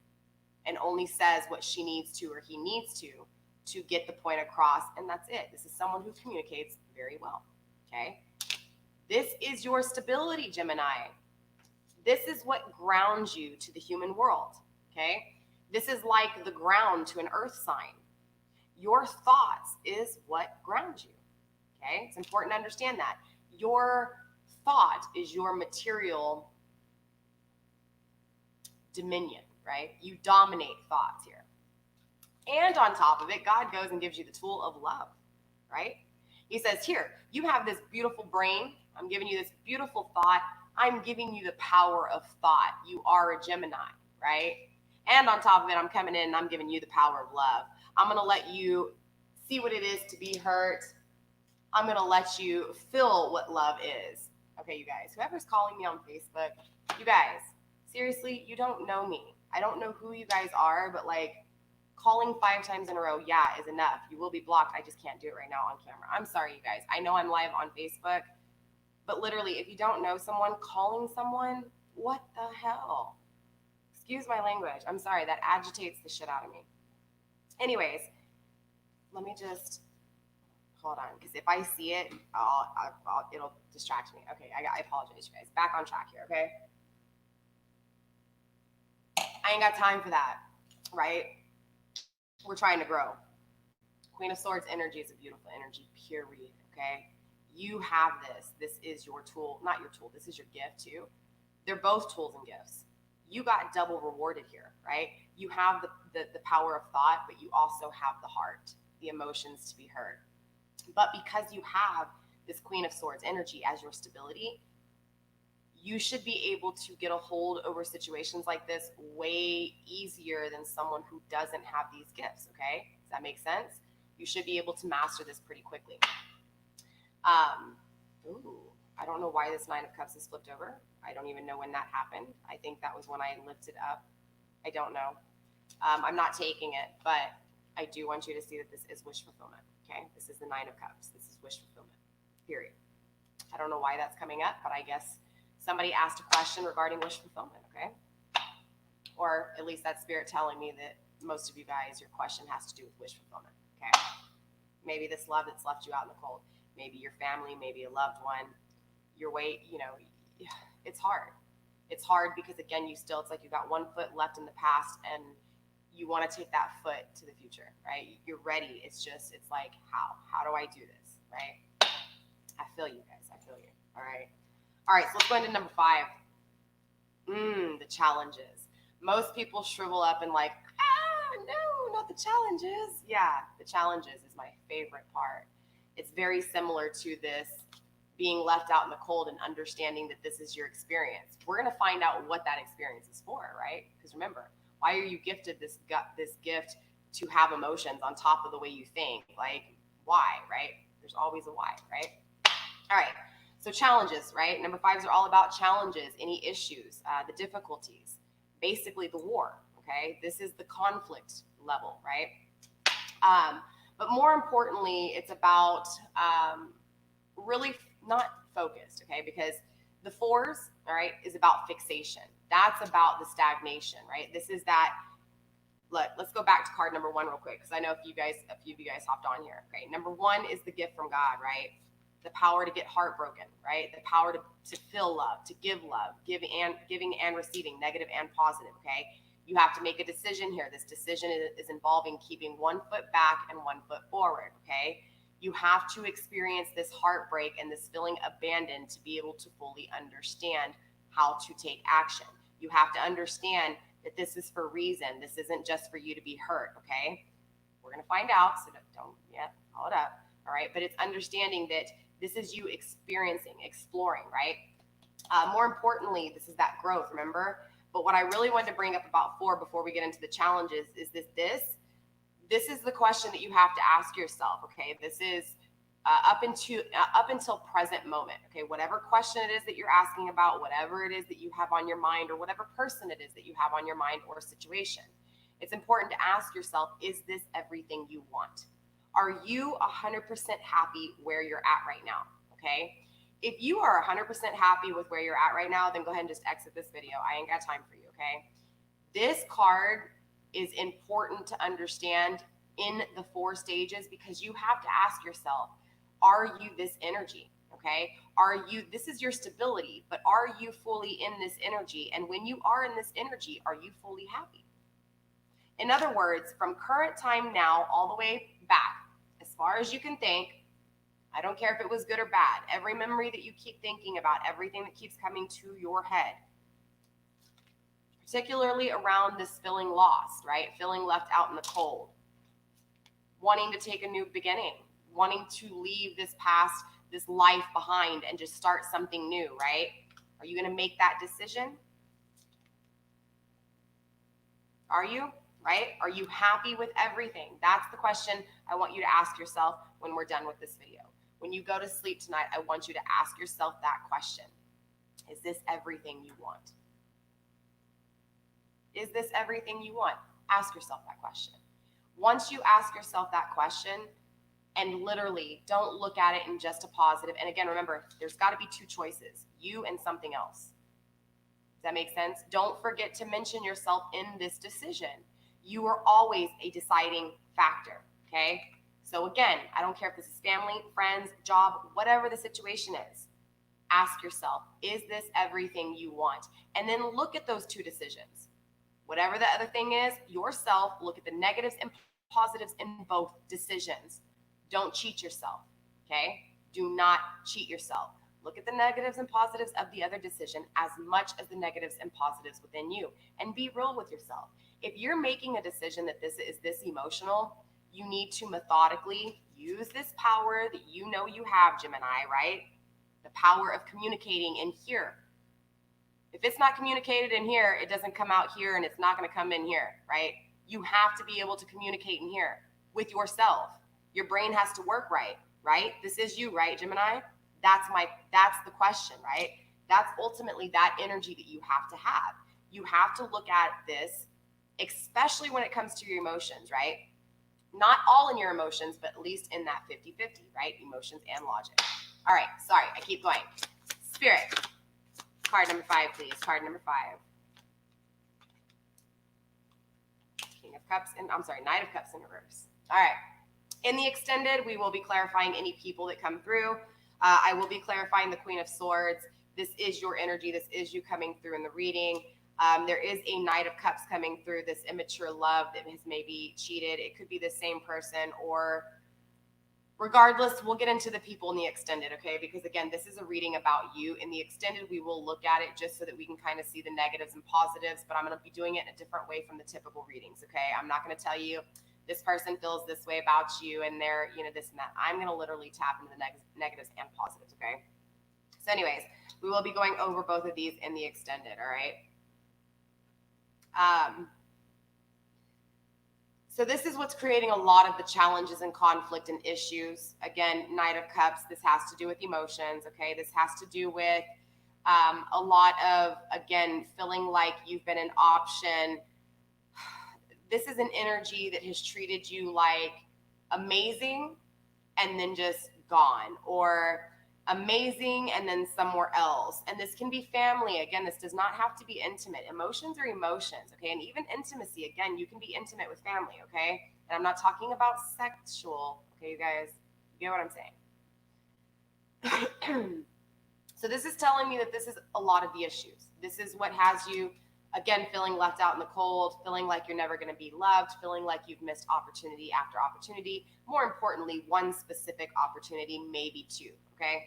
and only says what she needs to or he needs to get the point across, and that's it. This is someone who communicates very well, okay? This is your stability, Gemini. This is what grounds you to the human world, okay? This is like the ground to an earth sign. Your thoughts is what grounds you. Okay, it's important to understand that. Your thought is your material dominion, right? You dominate thoughts here. And on top of it, God goes and gives you the tool of love, right? He says, here, you have this beautiful brain. I'm giving you this beautiful thought. I'm giving you the power of thought. You are a Gemini, right? And on top of it, I'm coming in and I'm giving you the power of love. I'm going to let you see what it is to be hurt. I'm going to let you feel what love is. Okay, you guys, whoever's calling me on Facebook, you guys, seriously, you don't know me. I don't know who you guys are, but like calling 5 times in a row, yeah, is enough. You will be blocked. I just can't do it right now on camera. I'm sorry, you guys. I know I'm live on Facebook, but literally, if you don't know someone, calling someone, what the hell? Excuse my language. I'm sorry. That agitates the shit out of me. Anyways, let me just... hold on, because if I see it, it'll distract me. Okay, I apologize, you guys. Back on track here, okay? I ain't got time for that, right? We're trying to grow. Queen of Swords energy is a beautiful energy, period, okay? You have this. This is your tool. Not your tool. This is your gift, too. They're both tools and gifts. You got double rewarded here, right? You have the power of thought, but you also have the heart, the emotions to be heard. But because you have this Queen of Swords energy as your stability, you should be able to get a hold over situations like this way easier than someone who doesn't have these gifts, okay? Does that make sense? You should be able to master this pretty quickly. I don't know why this Nine of Cups is flipped over. I don't even know when that happened. I think that was when I lifted up. I don't know. I'm not taking it, but I do want you to see that this is wish fulfillment, okay? This is the Nine of Cups. This is wish fulfillment, period. I don't know why that's coming up, but I guess somebody asked a question regarding wish fulfillment, okay? Or at least that's spirit telling me that most of you guys, your question has to do with wish fulfillment, okay? Maybe this love that's left you out in the cold, maybe your family, maybe a loved one, your weight, it's hard. It's hard because again, it's like you got one foot left in the past and you want to take that foot to the future, right? You're ready. It's like, how do I do this, right? I feel you guys. I feel you. All right. So let's go into number 5. The challenges. Most people shrivel up and like, no, not the challenges. Yeah, the challenges is my favorite part. It's very similar to this being left out in the cold and understanding that this is your experience. We're going to find out what that experience is for, right? Because remember, why are you gifted this gift to have emotions on top of the way you think? Like, why, right? There's always a why, right? All right. So challenges, right? Number 5s are all about challenges, any issues, the difficulties, basically the war, okay? This is the conflict level, right? But more importantly, it's about really not focused, okay? Because the 4s, all right, is about fixation. That's about the stagnation, right? This is that. Look, let's go back to card number 1 real quick because I know a few of you guys hopped on here. Okay, number 1 is the gift from God, right? The power to get heartbroken, right? The power to feel love, to give love, giving and receiving, negative and positive, okay? You have to make a decision here. This decision is involving keeping one foot back and one foot forward, okay? You have to experience this heartbreak and this feeling abandoned to be able to fully understand how to take action. You have to understand that this is for a reason. This isn't just for you to be hurt, okay? We're going to find out, so don't call it up, all right? But it's understanding that this is you experiencing, exploring, right? More importantly, this is that growth, remember? But what I really wanted to bring up about 4 before we get into the challenges is this is the question that you have to ask yourself, okay? This is up until present moment, okay? Whatever question it is that you're asking about, whatever it is that you have on your mind, or whatever person it is that you have on your mind or situation, it's important to ask yourself, is this everything you want? Are you 100% happy where you're at right now, okay? If you are 100% happy with where you're at right now, then go ahead and just exit this video. I ain't got time for you, okay? This card is important to understand in the 4 stages because you have to ask yourself, are you this energy, okay? This is your stability, but are you fully in this energy? And when you are in this energy, are you fully happy? In other words, from current time now all the way back, as far as you can think, I don't care if it was good or bad, every memory that you keep thinking about, everything that keeps coming to your head, particularly around this feeling lost, right? Feeling left out in the cold, wanting to take a new beginning, wanting to leave this past, this life behind and just start something new, right? Are you going to make that decision? Are you? Right? Are you happy with everything? That's the question I want you to ask yourself when we're done with this video. When you go to sleep tonight, I want you to ask yourself that question. Is this everything you want? Is this everything you want? Ask yourself that question. Once you ask yourself that question, and literally don't look at it in just a positive. And again, remember, there's got to be 2 choices, you and something else. Does that make sense? Don't forget to mention yourself in this decision. You are always a deciding factor, okay? So again, I don't care if this is family, friends, job, whatever the situation is. Ask yourself, is this everything you want? And then look at those 2 decisions. Whatever the other thing is, yourself, look at the negatives and positives in both decisions. Don't cheat yourself, okay? Do not cheat yourself. Look at the negatives and positives of the other decision as much as the negatives and positives within you, and be real with yourself. If you're making a decision that this is this emotional, you need to methodically use this power that you know you have, Gemini, right? The power of communicating in here. If it's not communicated in here, it doesn't come out here, and it's not going to come in here, right? You have to be able to communicate in here with yourself. Your brain has to work right? This is you, right, Gemini? That's the question, right? That's ultimately that energy that you have to have. You have to look at this, especially when it comes to your emotions, right? Not all in your emotions, but at least in that 50-50, right? Emotions and logic. All right, sorry, I keep going. Spirit, card number 5, please. Card number 5. King of Cups, and I'm sorry, Knight of Cups in reverse. All right. In the extended, we will be clarifying any people that come through. I will be clarifying the Queen of Swords. This is your energy. This is you coming through in the reading. There is a Knight of Cups coming through, this immature love that has maybe cheated. It could be the same person, or regardless, we'll get into the people in the extended, okay? Because again, this is a reading about you. In the extended, we will look at it just so that we can kind of see the negatives and positives, but I'm going to be doing it in a different way from the typical readings, okay? I'm not going to tell you this person feels this way about you and they're, this and that. I'm going to literally tap into the negatives and positives, okay? So anyways, we will be going over both of these in the extended, all right? So this is what's creating a lot of the challenges and conflict and issues. Again, Knight of Cups, this has to do with emotions, okay? This has to do with a lot of, again, feeling like you've been an option. This is an energy that has treated you like amazing and then just gone, or amazing and then somewhere else. And this can be family. Again, this does not have to be intimate. Emotions are emotions, okay? And even intimacy, again, you can be intimate with family, okay? And I'm not talking about sexual, okay, you guys? You get what I'm saying? So this is telling me that this is a lot of the issues. This is what has you, again, feeling left out in the cold, feeling like you're never going to be loved, feeling like you've missed opportunity after opportunity. More importantly, one specific opportunity, maybe two, okay?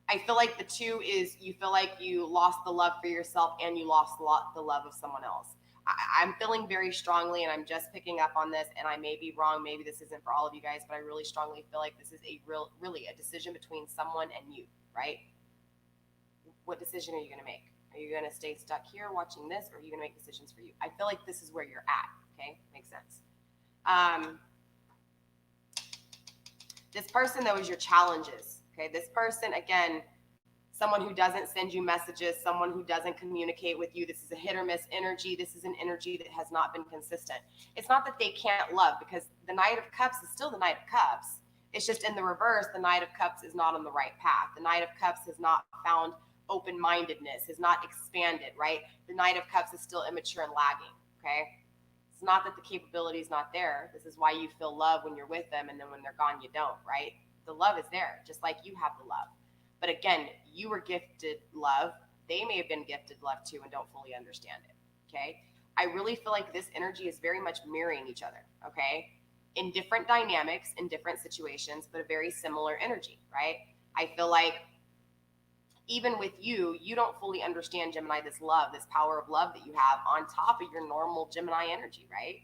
I feel like the 2 is you feel like you lost the love for yourself and you lost the love of someone else. I'm feeling very strongly, and I'm just picking up on this, and I may be wrong. Maybe this isn't for all of you guys, but I really strongly feel like this is really a decision between someone and you, right? What decision are you going to make? Are you going to stay stuck here watching this, or are you going to make decisions for you? I feel like this is where you're at, okay? Makes sense. This person, though, is your challenges, okay? This person, again, someone who doesn't send you messages, someone who doesn't communicate with you. This is a hit or miss energy. This is an energy that has not been consistent. It's not that they can't love, because the Knight of Cups is still the Knight of Cups. It's just in the reverse, the Knight of Cups is not on the right path. The Knight of Cups has not found open-mindedness, has not expanded, right? The Knight of Cups is still immature and lagging, okay? It's not that the capability is not there. This is why you feel love when you're with them, and then when they're gone, you don't, right? The love is there, just like you have the love. But again, you were gifted love. They may have been gifted love too and don't fully understand it, okay? I really feel like this energy is very much mirroring each other, okay? In different dynamics, in different situations, but a very similar energy, right? I feel like even with you, you don't fully understand, Gemini, this love, this power of love that you have on top of your normal Gemini energy, right?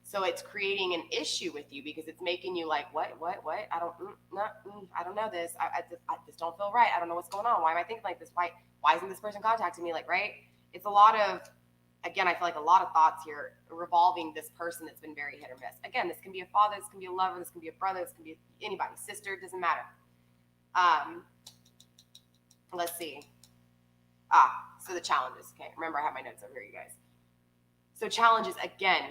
So it's creating an issue with you because it's making you like, what? I don't know this. I just don't feel right. I don't know what's going on. Why am I thinking like this? Why isn't this person contacting me? Like, right? It's a lot of, again, I feel like a lot of thoughts here revolving this person that's been very hit or miss. Again, this can be a father, this can be a lover, this can be a brother, this can be anybody, sister, it doesn't matter. Let's see. So the challenges. Okay, remember I have my notes over here, you guys. So challenges, again,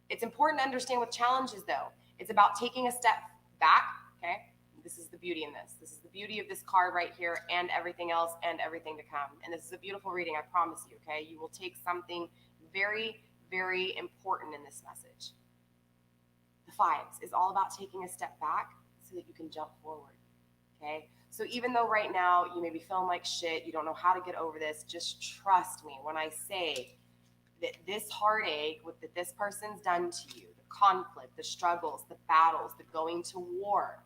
it's important to understand with challenges, though. It's about taking a step back, okay? This is the beauty in this. This is the beauty of this card right here and everything else and everything to come. And this is a beautiful reading, I promise you, okay? You will take something very, very important in this message. The 5s is all about taking a step back so that you can jump forward, okay? So even though right now you may be feeling like shit, you don't know how to get over this, just trust me when I say that this heartache, what that this person's done to you, the conflict, the struggles, the battles, the going to war,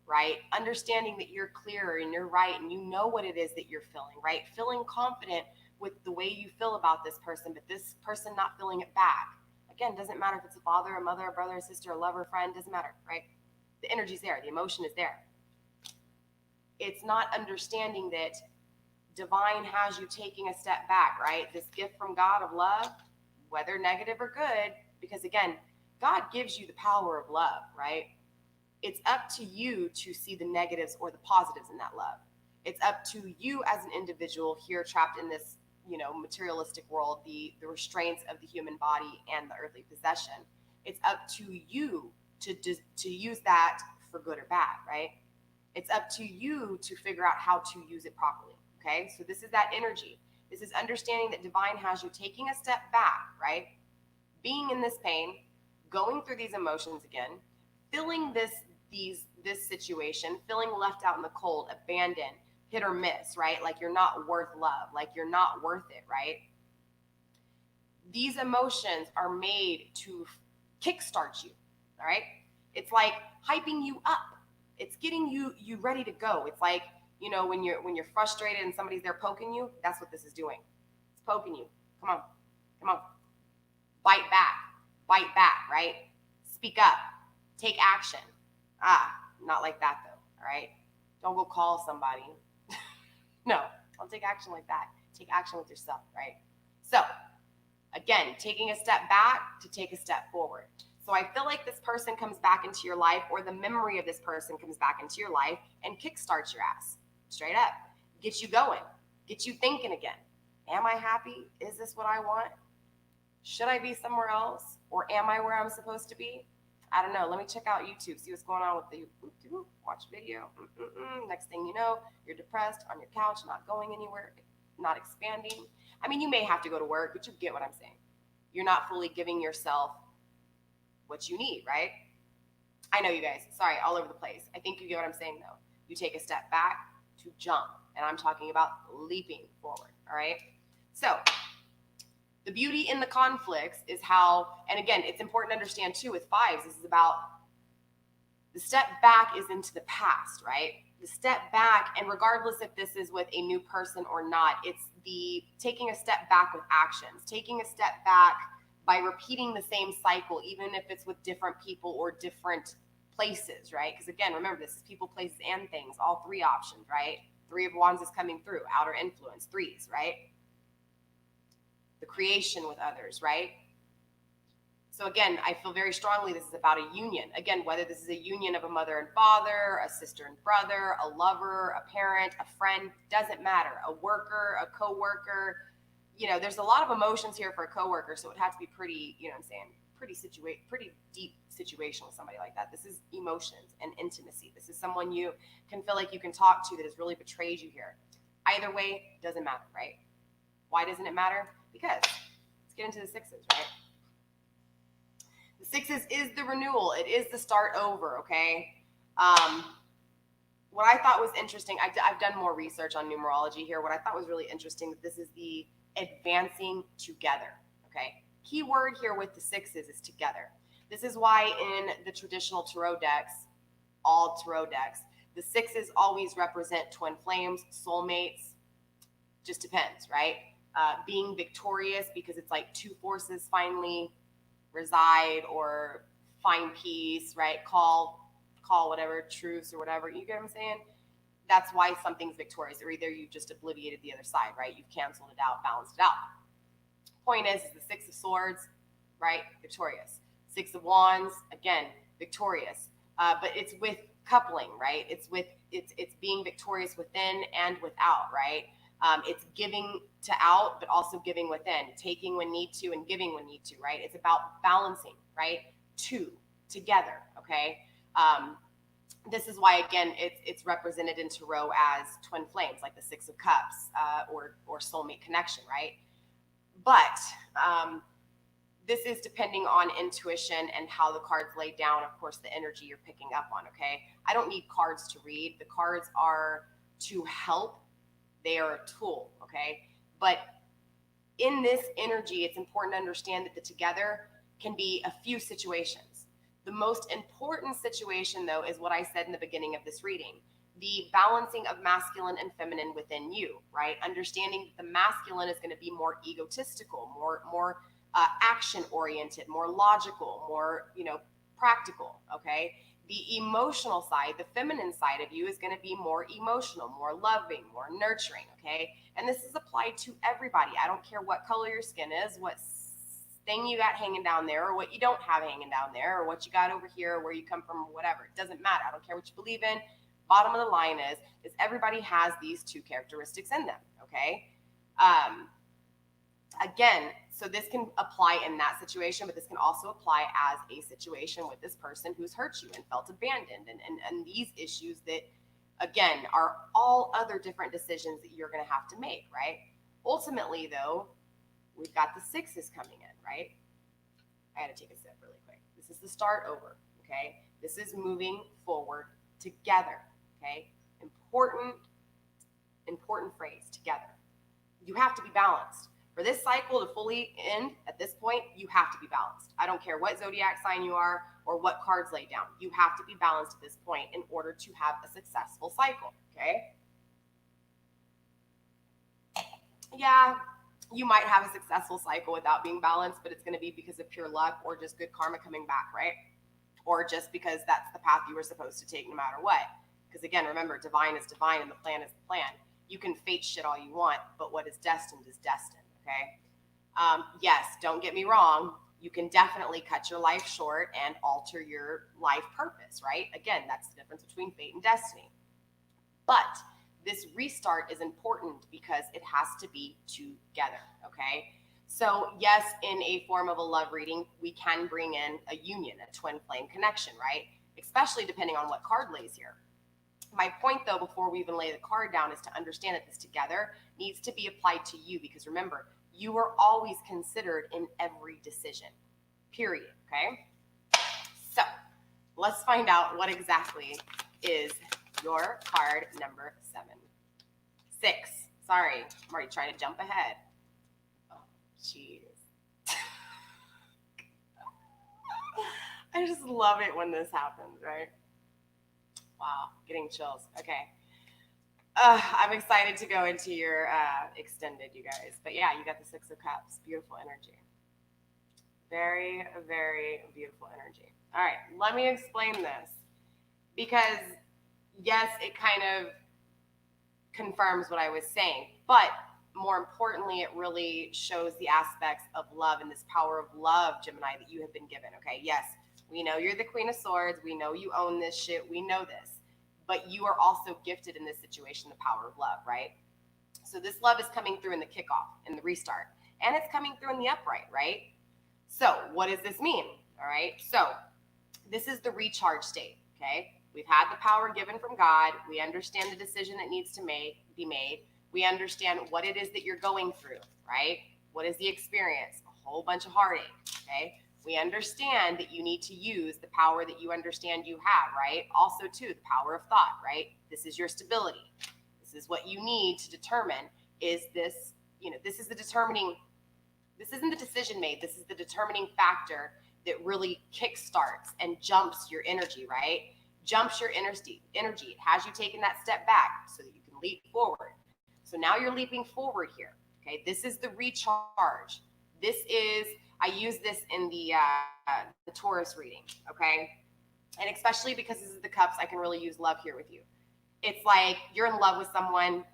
right? Understanding that you're clear and you're right and you know what it is that you're feeling, right? Feeling confident with the way you feel about this person, but this person not feeling it back. Again, doesn't matter if it's a father, a mother, a brother, a sister, a lover, a friend, doesn't matter, right? The energy's there, the emotion is there. It's not understanding that divine has you taking a step back, right? This gift from God of love, whether negative or good, because again, God gives you the power of love, right? It's up to you to see the negatives or the positives in that love. It's up to you as an individual here trapped in this, materialistic world, the restraints of the human body and the earthly possession. It's up to you to use that for good or bad, right? It's up to you to figure out how to use it properly. Okay, so this is that energy. This is understanding that divine has you taking a step back, right? Being in this pain, going through these emotions again, feeling this situation, feeling left out in the cold, abandoned, hit or miss, right? Like you're not worth love, like you're not worth it, right? These emotions are made to kickstart you, all right? It's like hyping you up. It's getting you ready to go. It's like, when you're frustrated and somebody's there poking you, that's what this is doing. It's poking you. Come on. Bite back, right? Speak up, take action. Not like that though, all right? Don't go call somebody. No, don't take action like that. Take action with yourself, right? So again, taking a step back to take a step forward. So I feel like this person comes back into your life, or the memory of this person comes back into your life and kickstarts your ass. Straight up. Get you going. Get you thinking again. Am I happy? Is this what I want? Should I be somewhere else? Or am I where I'm supposed to be? I don't know. Let me check out YouTube, see what's going on with the watch video. Next thing you know, you're depressed on your couch, not going anywhere, not expanding. I mean, you may have to go to work, but you get what I'm saying. You're not fully giving yourself what you need, right? I know, you guys. Sorry, all over the place. I think you get what I'm saying, though. You take a step back to jump, and I'm talking about leaping forward, all right? So the beauty in the conflicts is how, and again, it's important to understand, too, with fives, this is about the step back is into the past, right? The step back, and regardless if this is with a new person or not, it's the taking a step back with actions, taking a step back by repeating the same cycle, even if it's with different people or different places, right? Because again, remember, this is people, places, and things, all three options, right? Three of Wands is coming through, outer influence, threes, right? The creation with others, right? So again, I feel very strongly this is about a union. Again, whether this is a union of a mother and father, a sister and brother, a lover, a parent, a friend, doesn't matter. A worker, a co-worker, there's a lot of emotions here for a coworker, so it has to be pretty, pretty deep situation with somebody like that. This is emotions and intimacy. This is someone you can feel like you can talk to that has really betrayed you here. Either way, doesn't matter, right? Why doesn't it matter? Because let's get into the sixes, right? The sixes is the renewal. It is the start over, okay? What I thought was interesting, I've done more research on numerology here. What I thought was really interesting, that this is the advancing together, okay? Key word here with the sixes is together. This is why in the traditional tarot decks, all tarot decks, the sixes always represent twin flames, soulmates, just depends, right? Being victorious, because it's like two forces finally reside or find peace, right? Call whatever, truce or whatever, you get what I'm saying? That's why something's victorious, or either you've just obliviated the other side, right? You've canceled it out, balanced it out. Point is the Six of Swords, right? Victorious. Six of Wands, again, victorious. But it's with coupling, right? It's being victorious within and without, right? It's giving to out, but also giving within, taking when need to and giving when need to, right? It's about balancing, right? Together, okay? This is why, again, it's represented in tarot as twin flames, like the Six of Cups, or soulmate connection, right? But this is depending on intuition and how the cards lay down, of course, the energy you're picking up on, okay? I don't need cards to read. The cards are to help. They are a tool, okay? But in this energy, it's important to understand that the together can be a few situations. The most important situation, though, is what I said in the beginning of this reading. The balancing of masculine and feminine within you, right? Understanding that the masculine is going to be more egotistical, more action oriented, more logical, more, practical. Okay. The emotional side, the feminine side of you is going to be more emotional, more loving, more nurturing. Okay. And this is applied to everybody. I don't care what color your skin is, what thing you got hanging down there, or what you don't have hanging down there, or what you got over here, or where you come from, or whatever. It doesn't matter. I don't care what you believe in. Bottom of the line is everybody has these two characteristics in them. Okay. Again, so this can apply in that situation, but this can also apply as a situation with this person who's hurt you and felt abandoned, and these issues that, again, are all other different decisions that you're going to have to make, right? Ultimately, though, we've got the sixes coming in, right? I got to take a sip really quick. This is the start over, okay? This is moving forward together, okay? Important phrase, together. You have to be balanced. For this cycle to fully end at this point, you have to be balanced. I don't care what zodiac sign you are or what cards lay down. You have to be balanced at this point in order to have a successful cycle, okay? Yeah, you might have a successful cycle without being balanced, but it's going to be because of pure luck or just good karma coming back, right? Or just because that's the path you were supposed to take no matter what. Because again, remember, divine is divine and the plan is the plan. You can fate shit all you want, but what is destined is destined. Okay. Yes, don't get me wrong. You can definitely cut your life short and alter your life purpose, right? Again, that's the difference between fate and destiny. But this restart is important because it has to be together. Okay. So yes, in a form of a love reading, we can bring in a union, a twin flame connection, right? Especially depending on what card lays here. My point, though, before we even lay the card down, is to understand that this together needs to be applied to you, because remember, you are always considered in every decision, period, okay? So let's find out what exactly is your card number 7. 6. Sorry, I'm already trying to jump ahead. Oh, jeez. I just love it when this happens, right? Wow, getting chills. Okay. I'm excited to go into your extended, you guys. But yeah, you got the 6 of Cups. Beautiful energy. Very, very beautiful energy. All right, let me explain this. Because, yes, it kind of confirms what I was saying. But more importantly, it really shows the aspects of love and this power of love, Gemini, that you have been given. Okay, yes, we know you're the Queen of Swords. We know you own this shit. We know this. But you are also gifted in this situation, the power of love, right? So this love is coming through in the kickoff, in the restart. And it's coming through in the upright, right? So what does this mean? All right. So this is the recharge state, okay? We've had the power given from God. We understand the decision that needs to be made. We understand what it is that you're going through, right? What is the experience? A whole bunch of heartache, okay? We understand that you need to use the power that you understand you have, right? Also, too, the power of thought, right? This is your stability. This is what you need to determine, is this, this is the determining, this isn't the decision made. This is the determining factor that really kickstarts and jumps your energy, right? Jumps your energy. It has you taking that step back so that you can leap forward. So now you're leaping forward here, okay? This is the recharge. This is, I use this in the Taurus reading, okay? And especially because this is the Cups, I can really use love here with you. It's like you're in love with someone,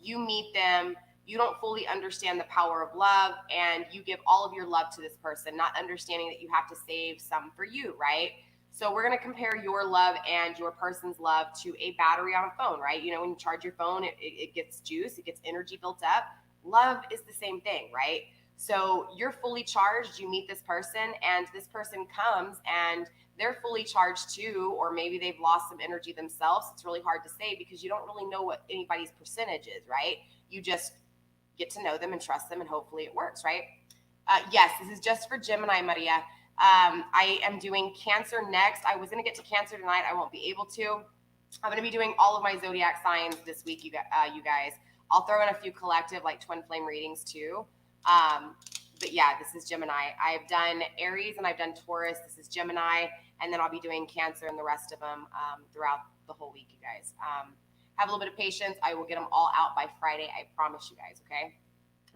you meet them, you don't fully understand the power of love, and you give all of your love to this person, not understanding that you have to save some for you, right? So we're going to compare your love and your person's love to a battery on a phone, right? You know, when you charge your phone, it gets juice, it gets energy built up. Love is the same thing, right? So you're fully charged, you meet this person, and this person comes and they're fully charged too, or maybe they've lost some energy themselves. It's really hard to say because you don't really know what anybody's percentage is, right? You just get to know them and trust them, and hopefully it works, right? Yes, this is just for Gemini, Maria. I am doing Cancer next. I was going to get to Cancer tonight. I won't be able to. I'm going to be doing all of my zodiac signs this week, you guys. I'll throw in a few collective, like twin flame readings too. But yeah, this is Gemini. I've done Aries and I've done Taurus. This is Gemini, and then I'll be doing Cancer and the rest of them throughout the whole week, you guys. Have a little bit of patience. I will get them all out by Friday. I promise you guys, okay?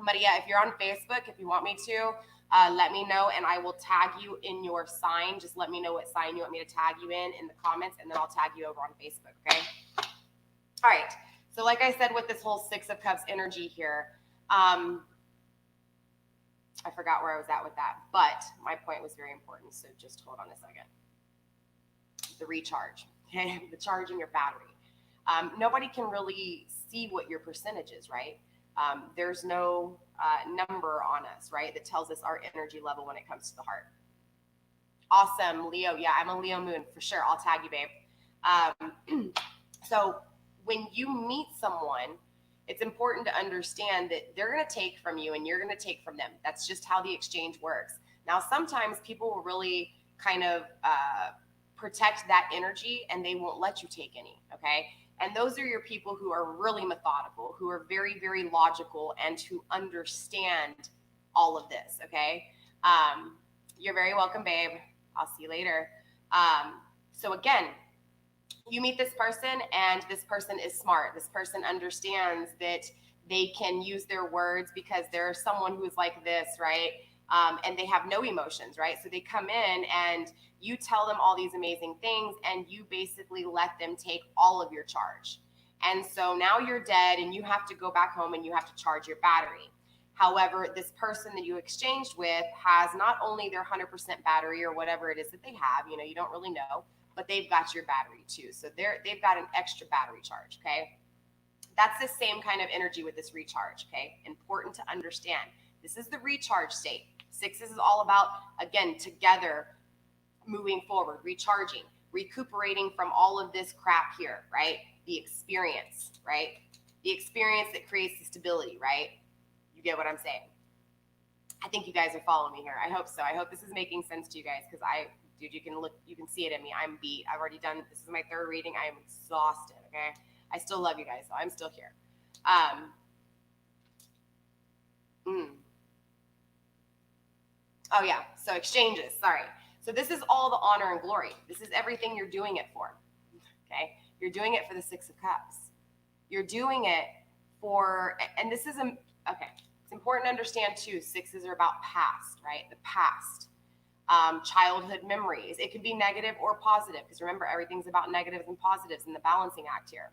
But yeah, if you're on Facebook, if you want me to, let me know and I will tag you in your sign. Just let me know what sign you want me to tag you in the comments, and then I'll tag you over on Facebook, okay? All right. So like I said, with this whole Six of Cups energy here, I forgot where I was at with that, but my point was very important. So just hold on a second. The recharge, okay? The charging your battery. Nobody can really see what your percentage is, right? There's no number on us, right, that tells us our energy level when it comes to the heart. Awesome, Leo. Yeah, I'm a Leo moon for sure. I'll tag you, babe. So when you meet someone, it's important to understand that they're going to take from you and you're going to take from them. That's just how the exchange works. Now, sometimes people will really kind of protect that energy and they won't let you take any, okay? And those are your people who are really methodical, who are very, very logical, and who understand all of this, okay? You're very welcome, babe. I'll see you later. So again, you meet this person and this person is smart. This person understands that they can use their words because they're someone who's like this, right? And they have no emotions, right? So they come in and you tell them all these amazing things and you basically let them take all of your charge. And so now you're dead and you have to go back home and you have to charge your battery. However, this person that you exchanged with has not only their 100% battery or whatever it is that they have, you know, you don't really know, but they've got your battery too. So they've got an extra battery charge, okay? That's the same kind of energy with this recharge, okay? Important to understand. This is the recharge state. Sixes is all about, again, together, moving forward, recharging, recuperating from all of this crap here, right? The experience, right? The experience that creates the stability, right? You get what I'm saying? I think you guys are following me here. I hope so. I hope this is making sense to you guys because dude, you can see it in me. I'm beat. I've already done, this is my third reading. I am exhausted, okay? I still love you guys, so I'm still here. Oh yeah, so exchanges, sorry. So this is all the honor and glory. This is everything you're doing it for, okay? You're doing it for the Six of Cups. You're doing it for, and this is, okay, it's important to understand too, sixes are about past, right? The past. Childhood memories. It could be negative or positive because remember, everything's about negatives and positives in the balancing act here.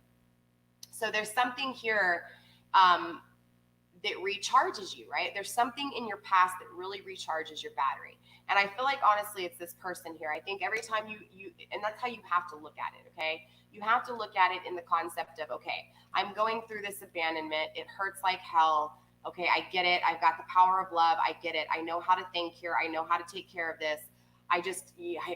So there's something here that recharges you, right? There's something in your past that really recharges your battery. And I feel like, honestly, it's this person here. I think every time you and that's how you have to look at it, okay? You have to look at it in the concept of, okay, I'm going through this abandonment. It hurts like hell. Okay, I get it. I've got the power of love. I get it. I know how to think here. I know how to take care of this. I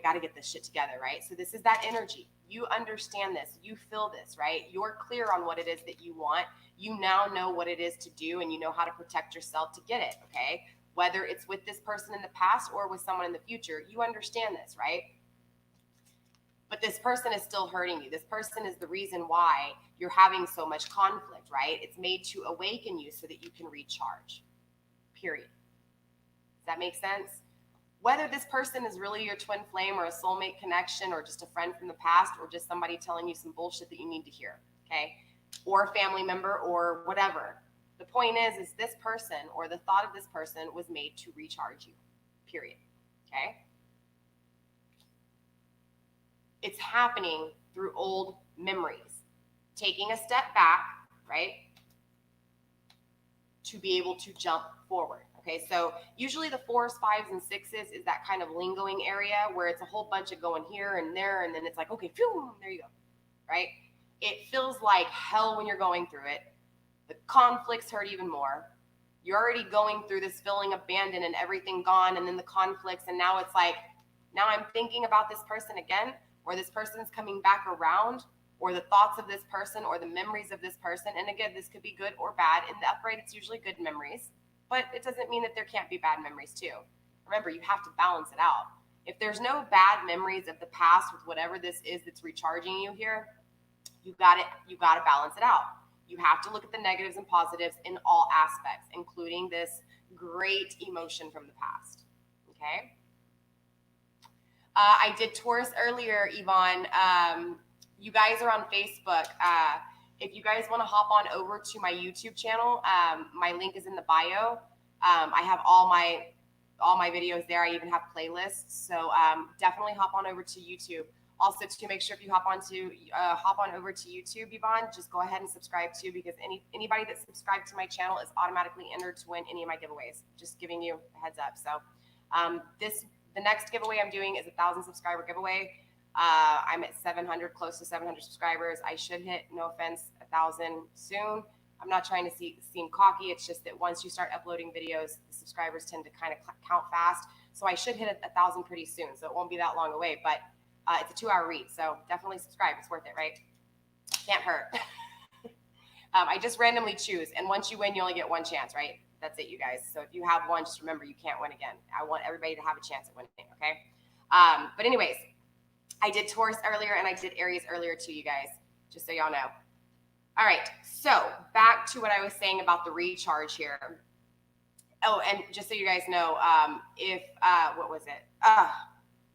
got to get this shit together, right? So this is that energy. You understand this. You feel this, right? You're clear on what it is that you want. You now know what it is to do, and you know how to protect yourself to get it, okay? Whether it's with this person in the past or with someone in the future, you understand this, right? But this person is still hurting you. This person is the reason why you're having so much conflict, right? It's made to awaken you so that you can recharge, period. Does that make sense? Whether this person is really your twin flame or a soulmate connection or just a friend from the past or just somebody telling you some bullshit that you need to hear, okay? Or a family member or whatever. The point is this person or the thought of this person was made to recharge you, period, okay? It's happening through old memories. Taking a step back, right, to be able to jump forward. Okay, so usually the 4s, 5s, and 6s is that kind of lingoing area where it's a whole bunch of going here and there, and then it's like, okay, phew, there you go, right? It feels like hell when you're going through it. The conflicts hurt even more. You're already going through this feeling abandoned and everything gone, and then the conflicts, and now it's like, now I'm thinking about this person again, or this person's coming back around, or the thoughts of this person, or the memories of this person. And again, this could be good or bad. In the upright, it's usually good memories, but it doesn't mean that there can't be bad memories too. Remember, you have to balance it out. If there's no bad memories of the past with whatever this is that's recharging you here, you got to balance it out. You have to look at the negatives and positives in all aspects, including this great emotion from the past. Okay. I did Taurus earlier, Yvonne. You guys are on Facebook. If you guys want to hop on over to my YouTube channel, my link is in the bio. I have all my videos there. I even have playlists. So definitely hop on over to YouTube. Also, to make sure if you hop on over to YouTube, Yvonne, just go ahead and subscribe too, because anybody that subscribed to my channel is automatically entered to win any of my giveaways. Just giving you a heads up. So the next giveaway I'm doing is a 1,000 subscriber giveaway. I'm at 700, close to 700 subscribers. I should hit, no offense, 1,000 soon. I'm not trying to seem cocky. It's just that once you start uploading videos, the subscribers tend to kind of count fast. So I should hit 1,000 pretty soon. So it won't be that long away, but it's a 2-hour read. So definitely subscribe. It's worth it, right? Can't hurt. I just randomly choose. And once you win, you only get one chance, right? That's it, you guys. So if you have one, just remember you can't win again. I want everybody to have a chance at winning, okay? But anyways, I did Taurus earlier and I did Aries earlier too, you guys, just so y'all know. All right, so back to what I was saying about the recharge here. Oh, and just so you guys know, what was it?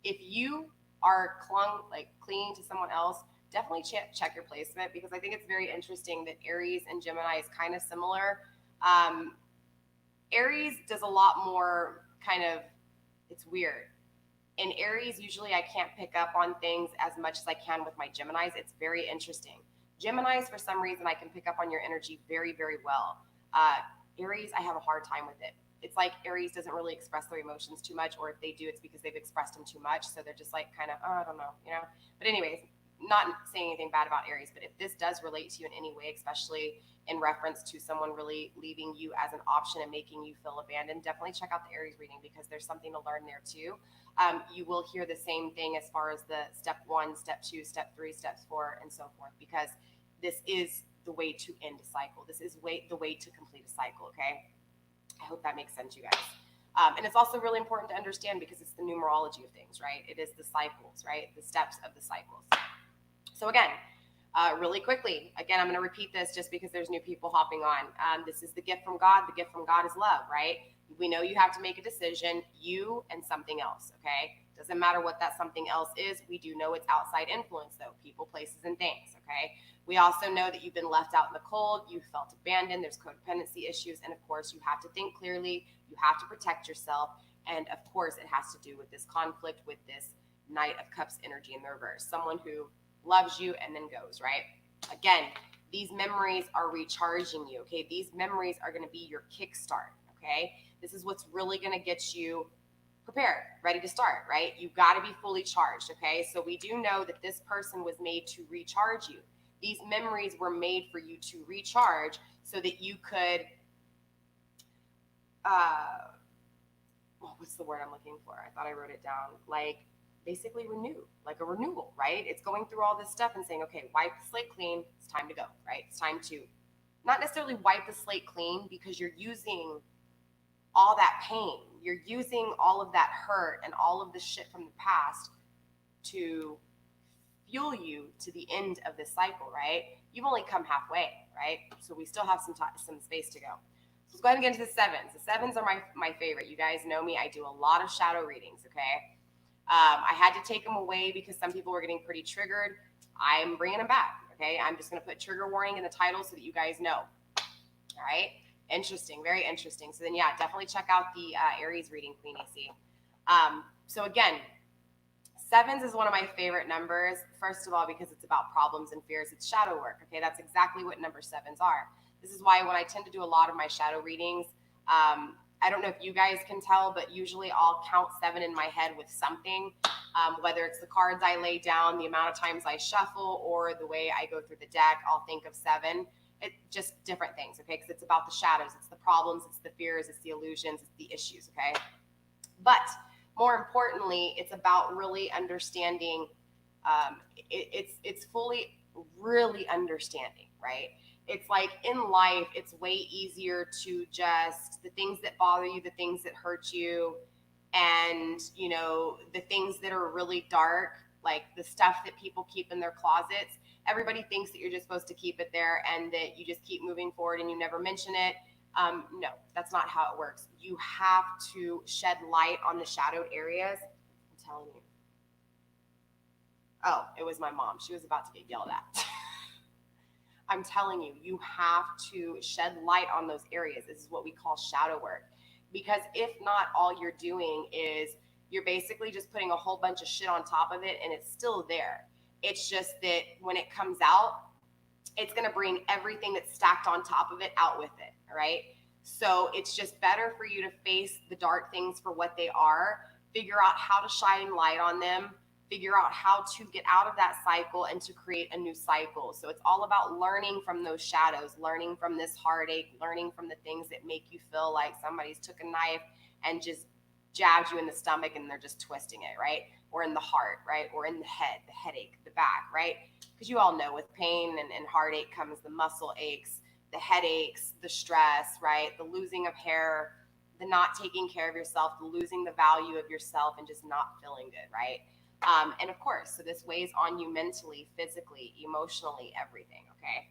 If you are clinging to someone else, definitely check your placement, because I think it's very interesting that Aries and Gemini is kind of similar. Aries does a lot more it's weird. In Aries, usually I can't pick up on things as much as I can with my Geminis. It's very interesting. Geminis, for some reason, I can pick up on your energy very, very well. Aries, I have a hard time with it. It's like Aries doesn't really express their emotions too much, or if they do, it's because they've expressed them too much. So they're just like I don't know, you know? But anyways, not saying anything bad about Aries, but if this does relate to you in any way, especially in reference to someone really leaving you as an option and making you feel abandoned, definitely check out the Aries reading, because there's something to learn there too. You will hear the same thing as far as the step 1, step 2, step 3, steps 4, and so forth, because this is the way to end a cycle. This is the way to complete a cycle, okay? I hope that makes sense, you guys. And it's also really important to understand, because it's the numerology of things, right? It is the cycles, right? The steps of the cycles. So again, really quickly, again, I'm going to repeat this just because there's new people hopping on. This is the gift from God. The gift from God is love, right? We know you have to make a decision, you and something else, okay? Doesn't matter what that something else is. We do know it's outside influence, though, people, places, and things, okay? We also know that you've been left out in the cold, you felt abandoned, there's codependency issues, and of course, you have to think clearly, you have to protect yourself, and of course, it has to do with this conflict with this Knight of Cups energy in the reverse, someone who loves you and then goes, right? Again, these memories are recharging you, okay? These memories are going to be your kickstart, okay? This is what's really going to get you prepared, ready to start, right? You've got to be fully charged, okay? So we do know that this person was made to recharge you. These memories were made for you to recharge so that you could, what's the word I'm looking for? I thought I wrote it down. Basically renew, like a renewal, right? It's going through all this stuff and saying, okay, wipe the slate clean. It's time to go, right? It's time to not necessarily wipe the slate clean, because you're using all that pain. You're using all of that hurt and all of the shit from the past to fuel you to the end of this cycle, right? You've only come halfway, right? So we still have some space to go. So let's go ahead and get into the 7s. The 7s are my favorite. You guys know me. I do a lot of shadow readings, okay? I had to take them away because some people were getting pretty triggered. I'm bringing them back, okay? I'm just going to put trigger warning in the title so that you guys know. All right? Interesting. Very interesting. So then, yeah, definitely check out the Aries reading, Queen AC. So again, 7s is one of my favorite numbers. First of all, because it's about problems and fears. It's shadow work, okay? That's exactly what number 7s are. This is why when I tend to do a lot of my shadow readings, I don't know if you guys can tell, but usually I'll count 7 in my head with something, whether it's the cards I lay down, the amount of times I shuffle, or the way I go through the deck, I'll think of 7. It's just different things, okay? Because it's about the shadows, it's the problems, it's the fears, it's the illusions, it's the issues, okay? But more importantly, it's about really understanding, it's fully really understanding, right? It's like in life, it's way easier to just, the things that bother you, the things that hurt you, and, you know, the things that are really dark, like the stuff that people keep in their closets. Everybody thinks that you're just supposed to keep it there and that you just keep moving forward and you never mention it. No, that's not how it works. You have to shed light on the shadowed areas. I'm telling you. Oh, it was my mom. She was about to get yelled at. I'm telling you, you have to shed light on those areas. This is what we call shadow work. Because if not, all you're doing is you're basically just putting a whole bunch of shit on top of it, and it's still there. It's just that when it comes out, it's going to bring everything that's stacked on top of it out with it, all right? So it's just better for you to face the dark things for what they are, figure out how to shine light on them, figure out how to get out of that cycle and to create a new cycle. So it's all about learning from those shadows, learning from this heartache, learning from the things that make you feel like somebody's took a knife and just jabbed you in the stomach and they're just twisting it, right? Or in the heart, right? Or in the head, the headache, the back, right? Because you all know with pain and heartache comes the muscle aches, the headaches, the stress, right? The losing of hair, the not taking care of yourself, the losing the value of yourself and just not feeling good, right? And of course, so this weighs on you mentally, physically, emotionally, everything, okay?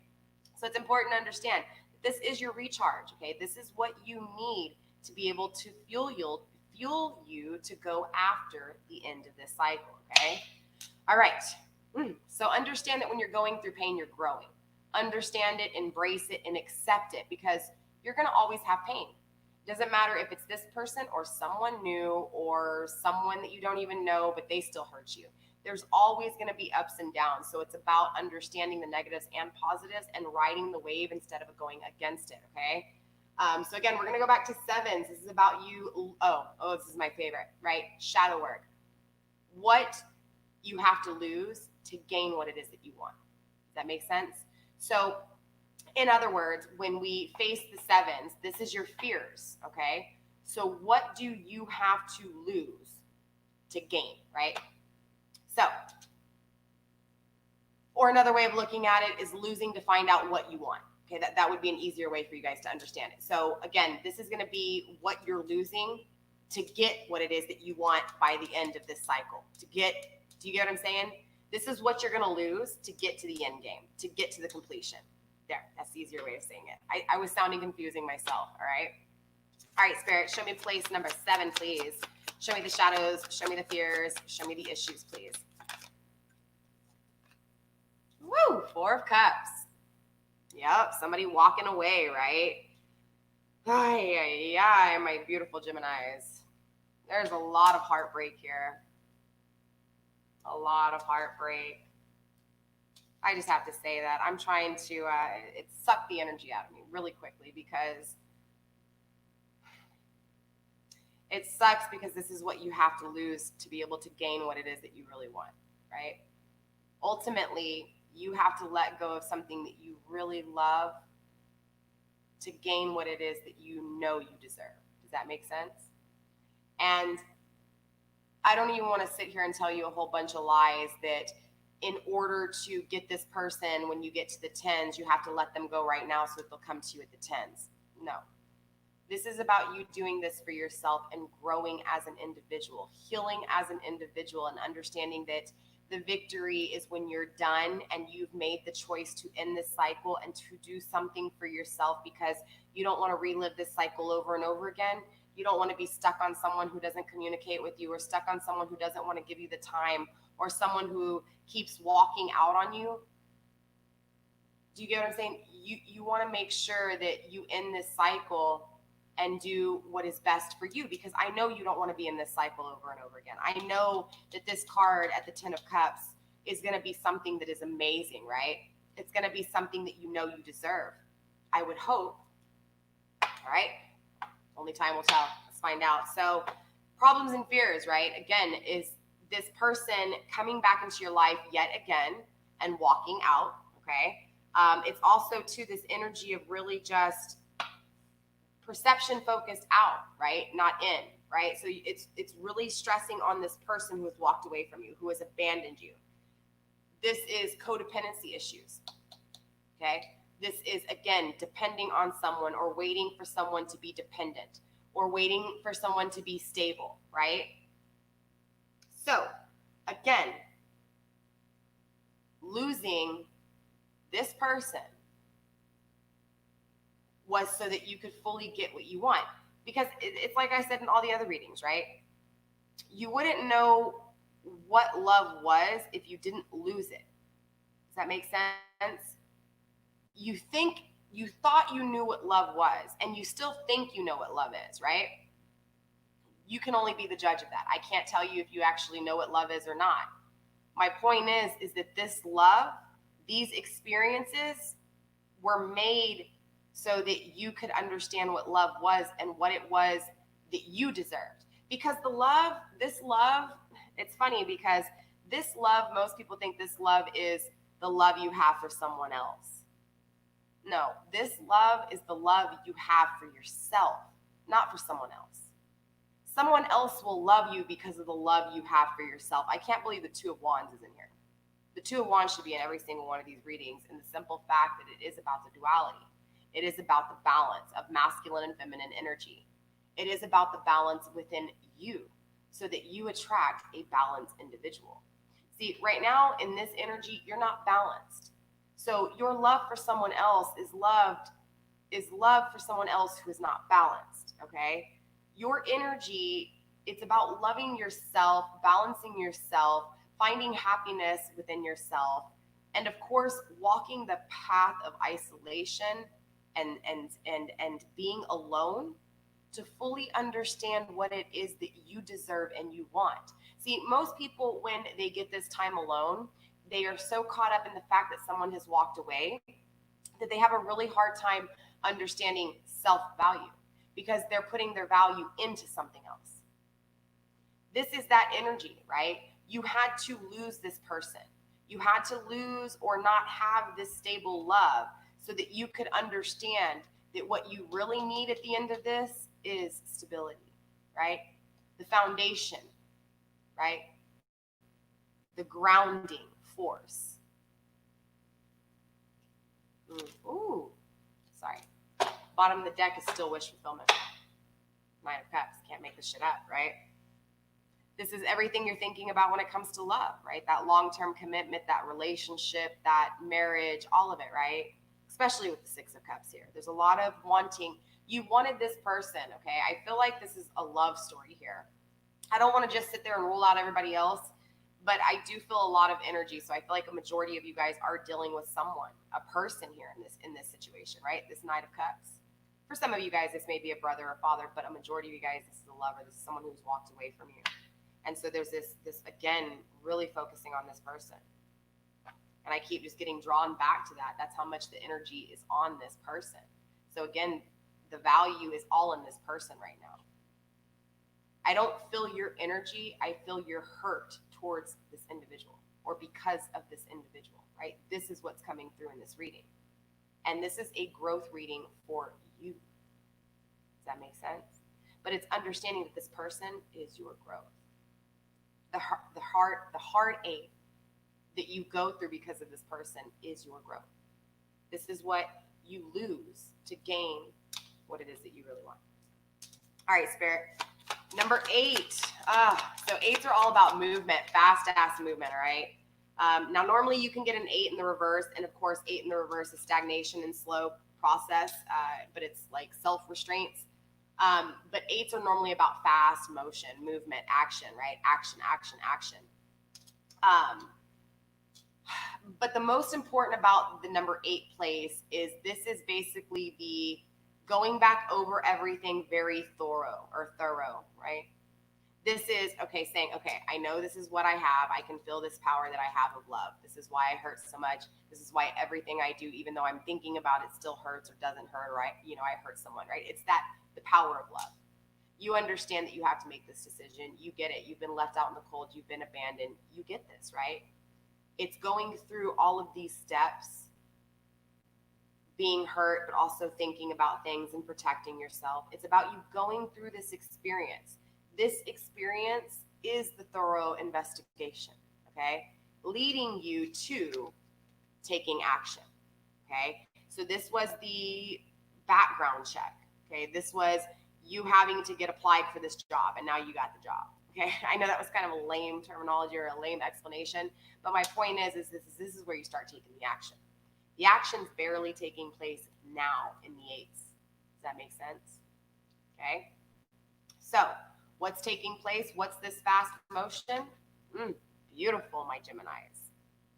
So it's important to understand that this is your recharge, okay? This is what you need to be able to fuel you to go after the end of this cycle, okay? All right. So understand that when you're going through pain, you're growing. Understand it, embrace it, and accept it because you're going to always have pain. Doesn't matter if it's this person or someone new or someone that you don't even know, but they still hurt you. There's always going to be ups and downs. So it's about understanding the negatives and positives and riding the wave instead of going against it, okay? So again, we're going to go back to sevens. This is about you. Oh, this is my favorite, right? Shadow work. What you have to lose to gain what it is that you want. Does that make sense? So in other words, when we face the sevens, this is your fears, okay? So what do you have to lose to gain, right? So, or another way of looking at it is losing to find out what you want. Okay, that would be an easier way for you guys to understand it. So again, this is going to be what you're losing to get what it is that you want by the end of this cycle. Do you get what I'm saying? This is what you're going to lose to get to the end game, to get to the completion. There, that's the easier way of saying it. I was sounding confusing myself, all right? All right, Spirit, show me place number 7, please. Show me the shadows, show me the fears, show me the issues, please. Woo, 4 of Cups. Yep, somebody walking away, right? Ay, my beautiful Geminis. There's a lot of heartbreak here. A lot of heartbreak. I just have to say that. I'm trying to, it sucked the energy out of me really quickly because it sucks because this is what you have to lose to be able to gain what it is that you really want, right? Ultimately, you have to let go of something that you really love to gain what it is that you know you deserve. Does that make sense? And I don't even want to sit here and tell you a whole bunch of lies that in order to get this person, when you get to the 10s, you have to let them go right now so that they'll come to you at the 10s. No. This is about you doing this for yourself and growing as an individual, healing as an individual, and understanding that the victory is when you're done and you've made the choice to end this cycle and to do something for yourself because you don't want to relive this cycle over and over again. You don't want to be stuck on someone who doesn't communicate with you or stuck on someone who doesn't want to give you the time or someone who keeps walking out on you. Do you get what I'm saying? You want to make sure that you end this cycle and do what is best for you, because I know you don't want to be in this cycle over and over again. I know that this card at the 10 of Cups is going to be something that is amazing, right? It's going to be something that you know you deserve. I would hope. All right? Only time will tell. Let's find out. So problems and fears, right? Again, is this person coming back into your life yet again and walking out, okay? It's also to this energy of really just perception focused out, right? Not in, right? So it's really stressing on this person who has walked away from you, who has abandoned you. This is codependency issues, okay? This is, again, depending on someone or waiting for someone to be dependent or waiting for someone to be stable, right? So, again, losing this person was so that you could fully get what you want. Because it's like I said in all the other readings, right? You wouldn't know what love was if you didn't lose it. Does that make sense? You thought you knew what love was, and you still think you know what love is, right? You can only be the judge of that. I can't tell you if you actually know what love is or not. My point is that this love, these experiences were made so that you could understand what love was and what it was that you deserved. Because this love, it's funny because this love, most people think this love is the love you have for someone else. No, this love is the love you have for yourself, not for someone else. Someone else will love you because of the love you have for yourself. I can't believe the Two of Wands is in here. The Two of Wands should be in every single one of these readings, in the simple fact that it is about the duality. It is about the balance of masculine and feminine energy. It is about the balance within you so that you attract a balanced individual. See, right now in this energy, you're not balanced. So your love for someone else is love for someone else who is not balanced, okay? Your energy, it's about loving yourself, balancing yourself, finding happiness within yourself, and of course, walking the path of isolation and being alone to fully understand what it is that you deserve and you want. See, most people, when they get this time alone, they are so caught up in the fact that someone has walked away that they have a really hard time understanding self-value because they're putting their value into something else. This is that energy, right? You had to lose this person. You had to lose or not have this stable love so that you could understand that what you really need at the end of this is stability, right? The foundation, right? The grounding force. Ooh, sorry. Bottom of the deck is still wish fulfillment. Nine of Cups, can't make this shit up, right? This is everything you're thinking about when it comes to love, right? That long-term commitment, that relationship, that marriage, all of it, right? Especially with the Six of Cups here. There's a lot of wanting. You wanted this person, okay? I feel like this is a love story here. I don't want to just sit there and rule out everybody else, but I do feel a lot of energy. So I feel like a majority of you guys are dealing with someone, a person here in this situation, right? This Knight of Cups. For some of you guys, this may be a brother or father, but a majority of you guys, this is a lover. This is someone who's walked away from you. And so there's this again, really focusing on this person. And I keep just getting drawn back to that. That's how much the energy is on this person. So again, the value is all in this person right now. I don't feel your energy. I feel your hurt towards this individual or because of this individual, right? This is what's coming through in this reading. And this is a growth reading for you. Does that make sense? But it's understanding that this person is your growth. The heartache that you go through because of this person is your growth. This is what you lose to gain what it is that you really want. All right, Spirit. Number 8. So 8s are all about movement, fast-ass movement, all right? Now, normally you can get an 8 in the reverse, and of course, 8 in the reverse is stagnation and slow process, but it's like self-restraints. But 8s are normally about fast motion, movement, action, right? Action, action, action. But the most important about the number 8 place is this is basically the going back over everything very thorough, right? This is, okay, saying, okay, I know this is what I have. I can feel this power that I have of love. This is why I hurt so much. This is why everything I do, even though I'm thinking about it, still hurts or doesn't hurt, right? You know, I hurt someone, right? It's that, the power of love. You understand that you have to make this decision. You get it. You've been left out in the cold. You've been abandoned. You get this, right? It's going through all of these steps, being hurt, but also thinking about things and protecting yourself. It's about you going through this experience. This experience is the thorough investigation, okay? Leading you to taking action, okay? So this was the background check, okay? This was you having to get applied for this job, and now you got the job, okay? I know that was kind of a lame terminology or a lame explanation, but my point is this is where you start taking the action. The action's barely taking place now in the 8s, Does that make sense? Okay. So what's taking place? What's this fast motion? Beautiful, my Geminis.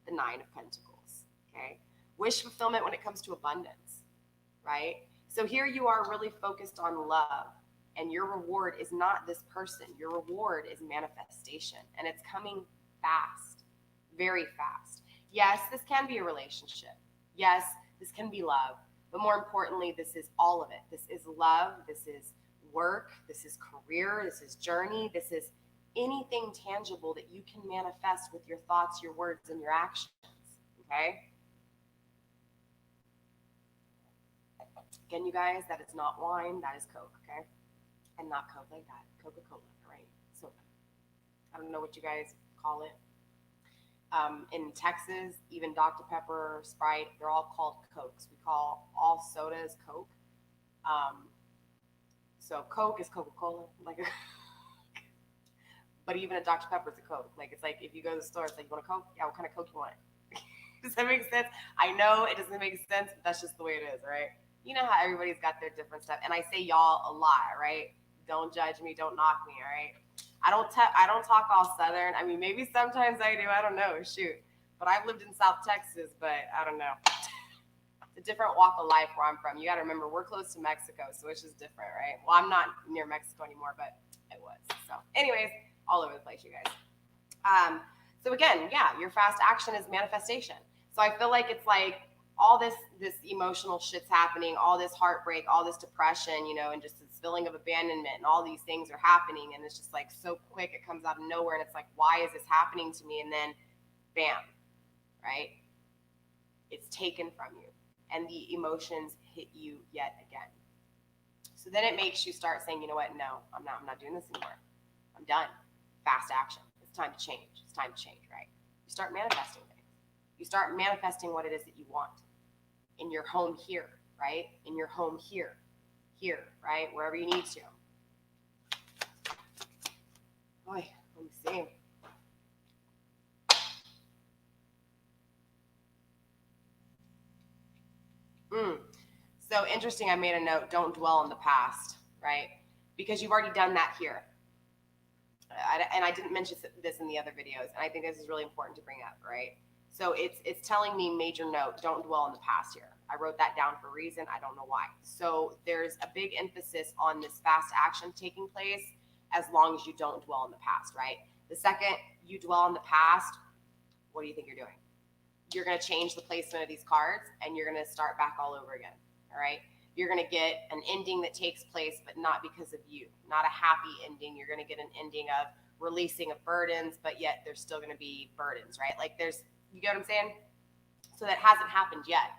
The 9 of Pentacles. Okay. Wish fulfillment when it comes to abundance, right? So here you are really focused on love, and your reward is not this person. Your reward is manifestation, and it's coming fast, very fast. Yes, this can be a relationship. Yes, this can be love, but more importantly, this is all of it. This is love. This is work. This is career. This is journey. This is anything tangible that you can manifest with your thoughts, your words, and your actions. Okay? Again, you guys, that is not wine. That is Coke, okay? And not Coke like that. Coca-Cola, right? Soda. I don't know what you guys call it. In Texas, even Dr. Pepper, Sprite, they're all called Cokes. We call all sodas Coke. So Coke is Coca-Cola, but even a Dr. Pepper is a Coke. Like, it's like if you go to the store, it's like, you want a Coke? Yeah, what kind of Coke you want? Does that make sense? I know it doesn't make sense, but that's just the way it is, right? You know how everybody's got their different stuff, and I say y'all a lot, right? Don't judge me, don't knock me, all right? I don't talk all Southern. I mean, maybe sometimes I do. I don't know. Shoot, but I've lived in South Texas, but I don't know. It's a different walk of life where I'm from. You got to remember, we're close to Mexico, so it's just different, right? Well, I'm not near Mexico anymore, but it was. So, anyways, all over the place, you guys. So again, yeah, your fast action is manifestation. So I feel like it's like all this emotional shit's happening, all this heartbreak, all this depression, you know, and just this feeling of abandonment, and all these things are happening, and it's just like so quick, it comes out of nowhere, and it's like, why is this happening to me? And then, bam, right? It's taken from you, and the emotions hit you yet again. So then it makes you start saying, you know what? No, I'm not doing this anymore. I'm done. Fast action. It's time to change. It's time to change, right? You start manifesting things. You start manifesting what it is that you want in your home here, right? In your home here, right? Wherever you need to. Boy, let me see. So interesting, I made a note, don't dwell on the past, right? Because you've already done that here. And I didn't mention this in the other videos, and I think this is really important to bring up, right? So it's telling me, major note, don't dwell on the past here. I wrote that down for a reason. I don't know why. So there's a big emphasis on this fast action taking place as long as you don't dwell on the past, right? The second you dwell on the past, what do you think you're doing? You're going to change the placement of these cards, and you're going to start back all over again, all right? You're going to get an ending that takes place, but not because of you. Not a happy ending. You're going to get an ending of releasing of burdens, but yet there's still going to be burdens, right? Like you get what I'm saying? So that hasn't happened yet.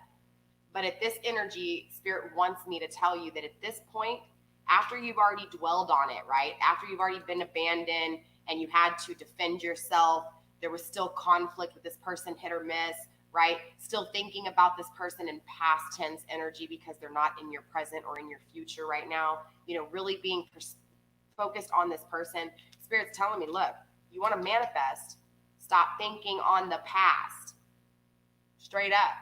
But at this energy, Spirit wants me to tell you that at this point, after you've already dwelled on it, right? After you've already been abandoned and you had to defend yourself, there was still conflict with this person, hit or miss, right? Still thinking about this person in past tense energy because they're not in your present or in your future right now. You know, really being focused on this person. Spirit's telling me, look, you want to manifest, stop thinking on the past. Straight up.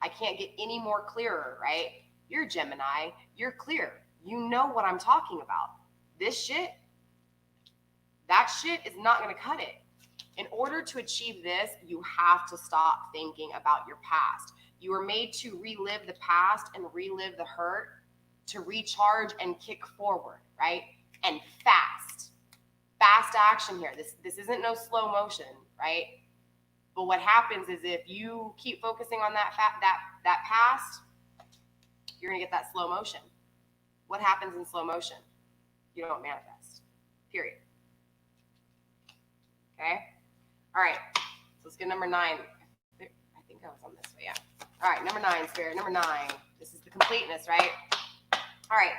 I can't get any more clearer, right? You're Gemini. You're clear. You know what I'm talking about. This shit, that shit is not going to cut it. In order to achieve this, you have to stop thinking about your past. You were made to relive the past and relive the hurt, to recharge and kick forward, right? And fast action here. This isn't no slow motion, right? But what happens is if you keep focusing on that past, you're gonna get that slow motion. What happens in slow motion? You don't manifest. Period. Okay. All right. So let's get number 9. I think I was on this way. Yeah. All right. Number 9, Spirit. Number 9. This is the completeness, right? All right.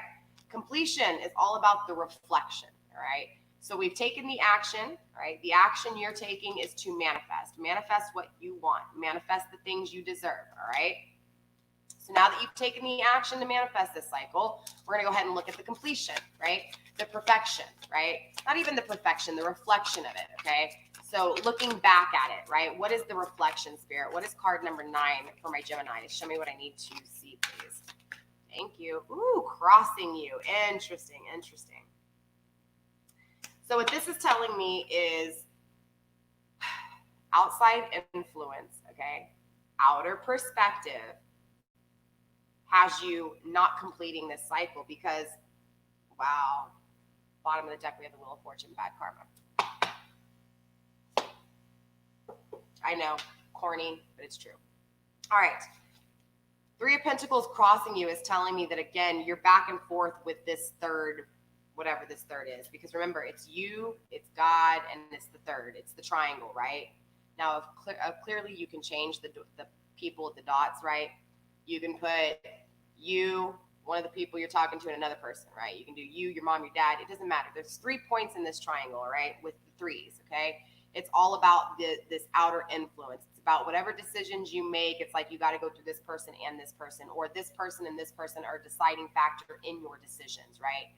Completion is all about the reflection. All right. So we've taken the action, right? The action you're taking is to manifest. Manifest what you want. Manifest the things you deserve, all right? So now that you've taken the action to manifest this cycle, we're going to go ahead and look at the completion, right? The perfection, right? Not even the perfection, the reflection of it, okay? So looking back at it, right? What is the reflection, Spirit? What is card number 9 for my Gemini? Show me what I need to see, please. Thank you. Ooh, crossing you. Interesting. So what this is telling me is outside influence, okay? Outer perspective has you not completing this cycle because, wow, bottom of the deck, we have the Wheel of Fortune, bad karma. I know, corny, but it's true. All right. Three of Pentacles crossing you is telling me that, again, you're back and forth with this third, whatever this third is. Because remember, it's you, it's God, and it's the third. It's the triangle, right? Now, clearly you can change the people with the dots, right? You can put you, one of the people you're talking to, and another person, right? You can do you, your mom, your dad. It doesn't matter. There's 3 points in this triangle, right? With the threes, okay? It's all about this outer influence. It's about whatever decisions you make. It's like you got to go through this person and this person, or this person and this person are a deciding factor in your decisions, right?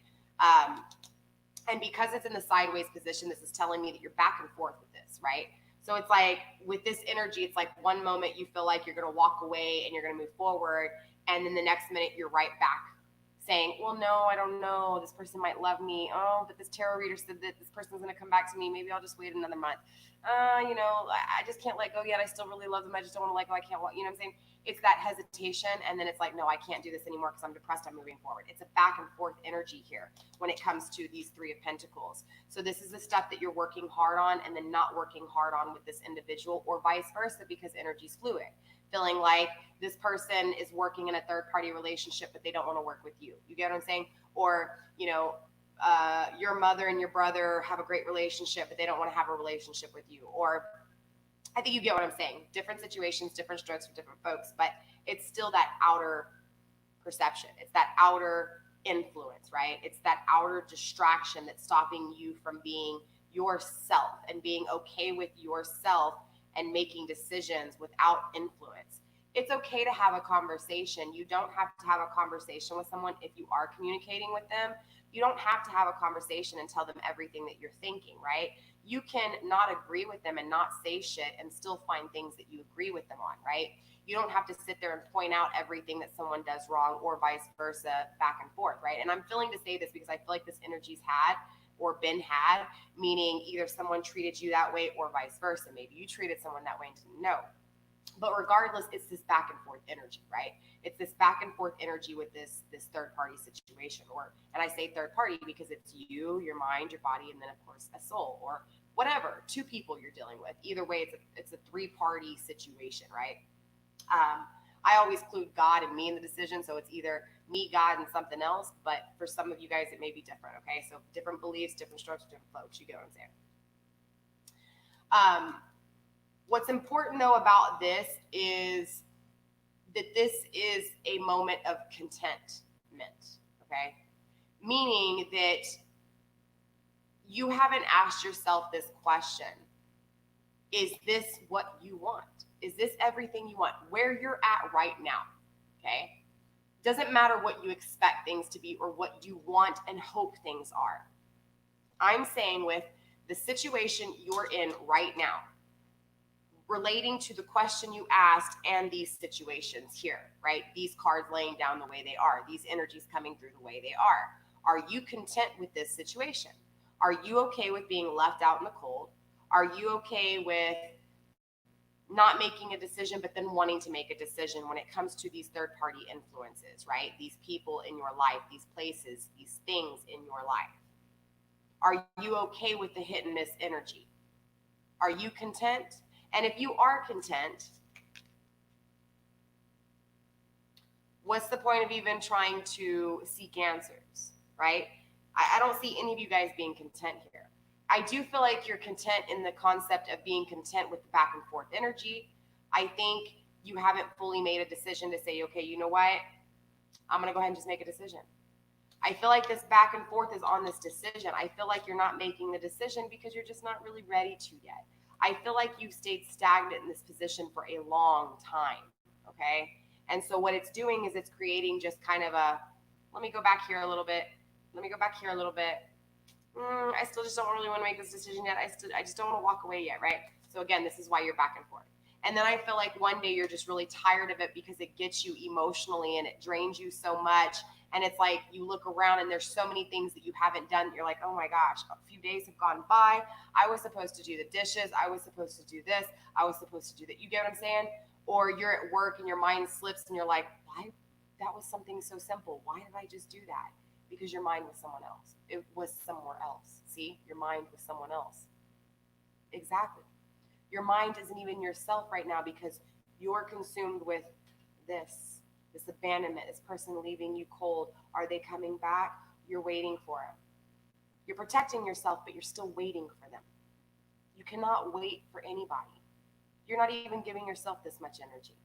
And because it's in the sideways position, this is telling me that you're back and forth with this, right? So it's like with this energy, it's like one moment you feel like you're going to walk away and you're going to move forward. And then the next minute you're right back saying, well, no, I don't know. This person might love me. Oh, but this tarot reader said that this person's going to come back to me. Maybe I'll just wait another month. I just can't let go yet. I still really love them. I just don't want to let go. I can't, you know what I'm saying? It's that hesitation. And then it's like, no, I can't do this anymore because I'm depressed. I'm moving forward. It's a back and forth energy here when it comes to these Three of Pentacles. So this is the stuff that you're working hard on and then not working hard on with this individual, or vice versa, because energy's fluid. Feeling like this person is working in a third-party relationship, but they don't want to work with you. You get what I'm saying? Or, your mother and your brother have a great relationship, but they don't want to have a relationship with you. Or I think you get what I'm saying. Different situations, different strokes for different folks, but it's still that outer perception. It's that outer influence, right? It's that outer distraction that's stopping you from being yourself and being okay with yourself and making decisions without influence. It's okay to have a conversation. You don't have to have a conversation with someone if you are communicating with them. You don't have to have a conversation and tell them everything that you're thinking, right? You can not agree with them and not say shit and still find things that you agree with them on, right? You don't have to sit there and point out everything that someone does wrong, or vice versa, back and forth, right? And I'm feeling to say this because I feel like this energy's had or been had, meaning either someone treated you that way or vice versa. Maybe you treated someone that way and didn't know. But regardless, it's this back and forth energy, right? It's this back and forth energy with this third party situation. And I say third party because it's you, your mind, your body, and then of course a soul, or whatever, 2 people you're dealing with. Either way, it's a 3-party situation, right? I always include God and me in the decision, so it's either me, God, and something else. But for some of you guys, it may be different. Okay, so different beliefs, different strokes, different folks. You get what I'm saying? What's important though about this is that this is a moment of contentment. Okay, meaning that you haven't asked yourself this question: is this what you want? Is this everything you want? Where you're at right now, okay? Doesn't matter what you expect things to be or what you want and hope things are. I'm saying with the situation you're in right now, relating to the question you asked and these situations here, right? These cards laying down the way they are, these energies coming through the way they are. Are you content with this situation? Are you okay with being left out in the cold? Are you okay with not making a decision, but then wanting to make a decision when it comes to these third-party influences, right? These people in your life, these places, these things in your life. Are you okay with the hit and miss energy? Are you content? And if you are content, what's the point of even trying to seek answers, right? I don't see any of you guys being content here. I do feel like you're content in the concept of being content with the back and forth energy. I think you haven't fully made a decision to say, okay, you know what? I'm going to go ahead and just make a decision. I feel like this back and forth is on this decision. I feel like you're not making the decision because you're just not really ready to yet. I feel like you've stayed stagnant in this position for a long time, okay? And so what it's doing is it's creating just kind of a, let me go back here a little bit. Let me go back here a little bit. I still just don't really want to make this decision yet. I just don't want to walk away yet, right? So again, this is why you're back and forth. And then I feel like one day you're just really tired of it because it gets you emotionally and it drains you so much. And it's like you look around and there's so many things that you haven't done. You're like, oh my gosh, a few days have gone by. I was supposed to do the dishes. I was supposed to do this. I was supposed to do that. You get what I'm saying? Or you're at work and your mind slips and you're like, why? That was something so simple. Why did I just do that? Because your mind was someone else. It was somewhere else. See, your mind was someone else. Exactly. Your mind isn't even yourself right now because you're consumed with this abandonment, this person leaving you cold. Are they coming back? You're waiting for them. You're protecting yourself, but you're still waiting for them. You cannot wait for anybody. You're not even giving yourself this much energy.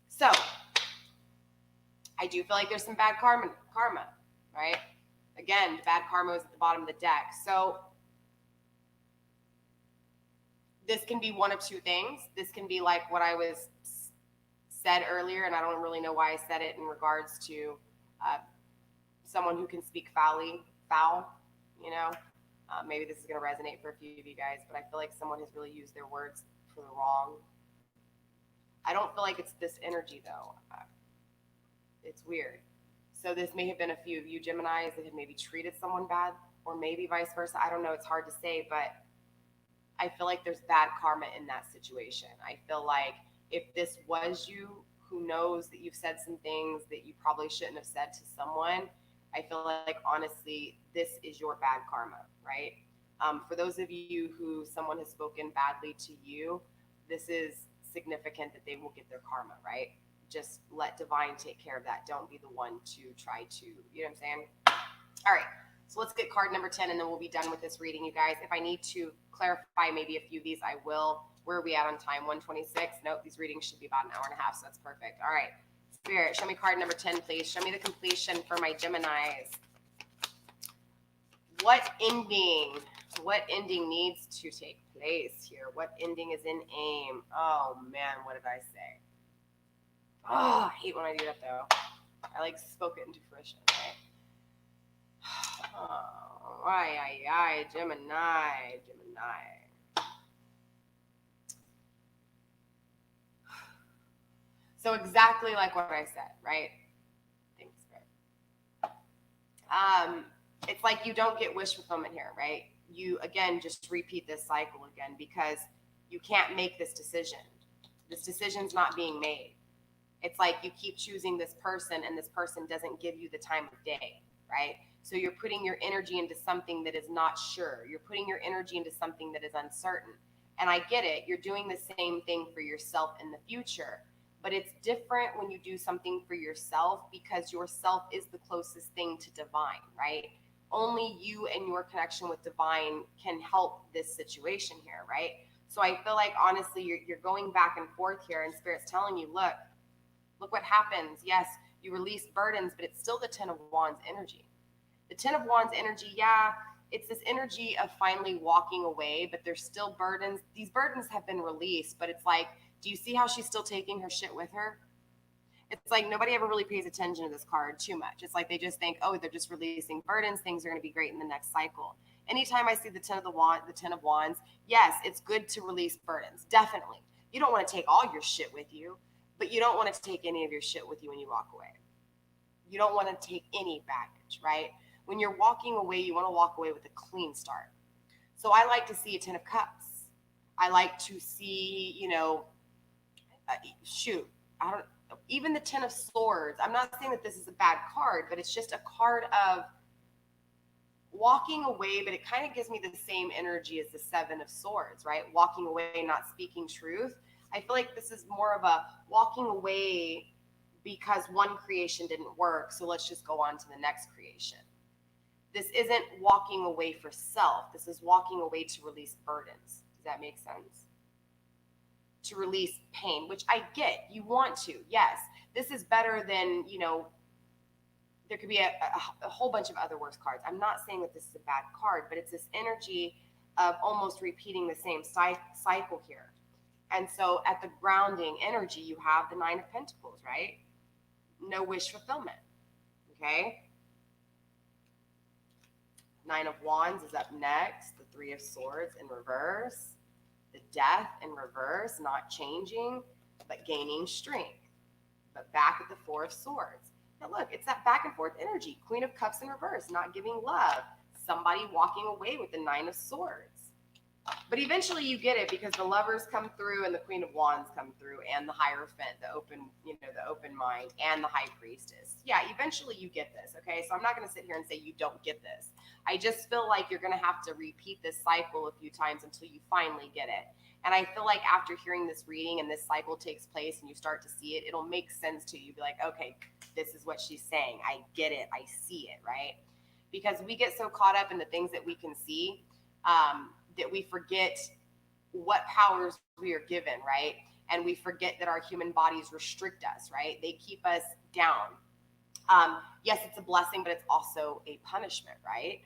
So, I do feel like there's some bad karma, right? Again, the bad karma is at the bottom of the deck. So, this can be one of two things. This can be like what I was said earlier, and I don't really know why I said it in regards to someone who can speak foul, you know. Maybe this is going to resonate for a few of you guys, but I feel like someone has really used their words for the wrong. I don't feel like it's this energy, though. It's weird. So this may have been a few of you Geminis that had maybe treated someone bad, or maybe vice versa. I don't know. It's hard to say, but I feel like there's bad karma in that situation. I feel like if this was you, who knows that you've said some things that you probably shouldn't have said to someone, I feel like, honestly, this is your bad karma, right? For those of you who someone has spoken badly to you, this is significant that they will get their karma, right? Just let divine take care of that. Don't be the one to try to, you know what I'm saying? All right. So let's get card number 10 and then we'll be done with this reading, you guys. If I need to clarify maybe a few of these, I will. Where are we at on time? 126? Nope, these readings should be about an hour and a half, so that's perfect. All right. Spirit, show me card number 10, please. Show me the completion for my Geminis. What ending needs to take place here? What ending is in aim? Oh, man, what did I say? Oh, I hate when I do that, though. I like spoke it into fruition, right? Oh, Gemini. So exactly like what I said, right? Thanks, Spirit. It's like you don't get wish fulfillment here, right? You, again, just repeat this cycle again because you can't make this decision. This decision's not being made. It's like you keep choosing this person and this person doesn't give you the time of day, right? So you're putting your energy into something that is not sure. You're putting your energy into something that is uncertain. And I get it. You're doing the same thing for yourself in the future. But it's different when you do something for yourself because yourself is the closest thing to divine, right? Only you and your connection with divine can help this situation here, right? So I feel like, honestly, you're going back and forth here and Spirit's telling you, look what happens. Yes, you release burdens, but it's still the 10 of Wands energy. The 10 of Wands energy, yeah, it's this energy of finally walking away, but there's still burdens. These burdens have been released, but it's like, do you see how she's still taking her shit with her? It's like nobody ever really pays attention to this card too much. It's like they just think, oh, they're just releasing burdens. Things are going to be great in the next cycle. Anytime I see the 10 of Wands, yes, it's good to release burdens. Definitely. You don't want to take all your shit with you, but you don't want to take any of your shit with you when you walk away. You don't want to take any baggage, right? When you're walking away, you want to walk away with a clean start. So I like to see a 10 of Cups. I like to see, even the 10 of Swords. I'm not saying that this is a bad card, but it's just a card of walking away, but it kind of gives me the same energy as the 7 of Swords, right? Walking away, not speaking truth. I feel like this is more of a walking away because one creation didn't work, so let's just go on to the next creation. This isn't walking away for self. This is walking away to release burdens. Does that make sense? To release pain, which I get. You want to. Yes. This is better than, there could be a whole bunch of other worse cards. I'm not saying that this is a bad card, but it's this energy of almost repeating the same cycle here. And so at the grounding energy, you have the 9 of Pentacles, right? No wish fulfillment. Okay. Nine of Wands is up next. The Three of Swords in reverse. The Death in reverse, not changing, but gaining strength. But back at the Four of Swords. Now look, it's that back and forth energy. Queen of Cups in reverse, not giving love. Somebody walking away with the Nine of Swords. But eventually you get it because the Lovers come through and the Queen of Wands come through and the Hierophant, the open, the open mind, and the High Priestess. Yeah, eventually you get this, okay? So I'm not going to sit here and say you don't get this. I just feel like you're going to have to repeat this cycle a few times until you finally get it. And I feel like after hearing this reading and this cycle takes place and you start to see it, it'll make sense to you. Be like, okay, this is what she's saying. I get it. I see it, right? Because we get so caught up in the things that we can see that we forget what powers we are given, right? And we forget that our human bodies restrict us, right? They keep us down. Yes, it's a blessing, but it's also a punishment, right?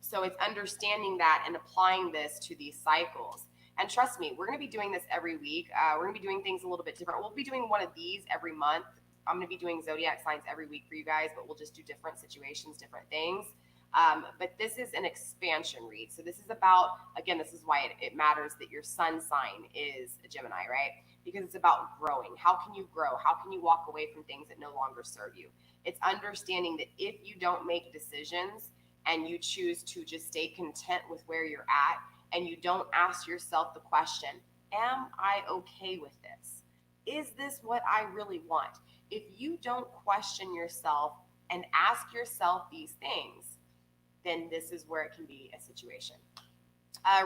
So it's understanding that and applying this to these cycles. And trust me, we're going to be doing this every week. We're going to be doing things a little bit different. We'll be doing one of these every month. I'm going to be doing zodiac signs every week for you guys, but we'll just do different situations, different things. But this is an expansion read. So this is about, again, this is why it matters that your sun sign is a Gemini, right? Because it's about growing. How can you grow? How can you walk away from things that no longer serve you? It's understanding that if you don't make decisions and you choose to just stay content with where you're at and you don't ask yourself the question, am I okay with this? Is this what I really want? If you don't question yourself and ask yourself these things, then this is where it can be a situation.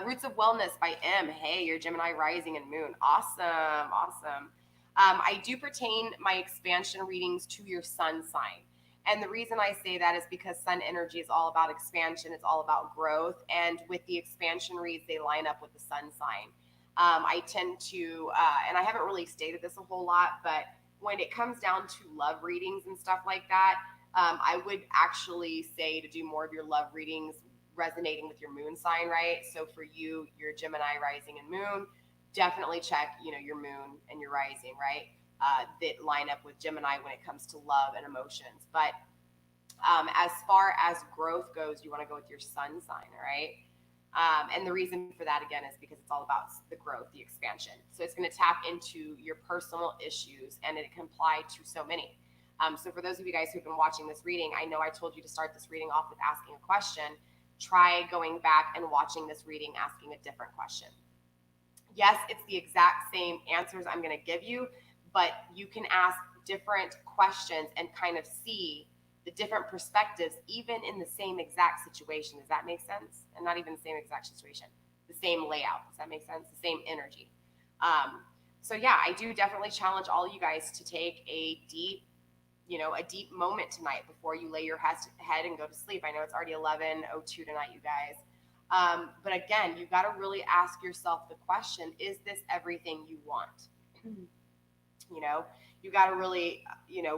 Roots of Wellness by M. Hey, your Gemini rising and moon. Awesome, awesome. I do pertain my expansion readings to your sun sign. And the reason I say that is because sun energy is all about expansion. It's all about growth. And with the expansion reads, they line up with the sun sign. I tend to, and I haven't really stated this a whole lot, but when it comes down to love readings and stuff like that, I would actually say to do more of your love readings resonating with your moon sign, right? So for you, your Gemini rising and moon, definitely check, your moon and your rising, right? That line up with Gemini when it comes to love and emotions. But as far as growth goes, you want to go with your sun sign, all right? And the reason for that, again, is because it's all about the growth, the expansion. So it's going to tap into your personal issues, and it can apply to so many. So for those of you guys who've been watching this reading, I know I told you to start this reading off with asking a question. Try going back and watching this reading, asking a different question. Yes, it's the exact same answers I'm going to give you, but you can ask different questions and kind of see the different perspectives, even in the same exact situation. Does that make sense? And not even the same exact situation, the same layout. Does that make sense? The same energy. So yeah, I do definitely challenge all you guys to take a deep moment tonight before you lay your head and go to sleep. I know it's already 11:02 tonight, you guys. But again, you got to really ask yourself the question, is this everything you want? You got to really,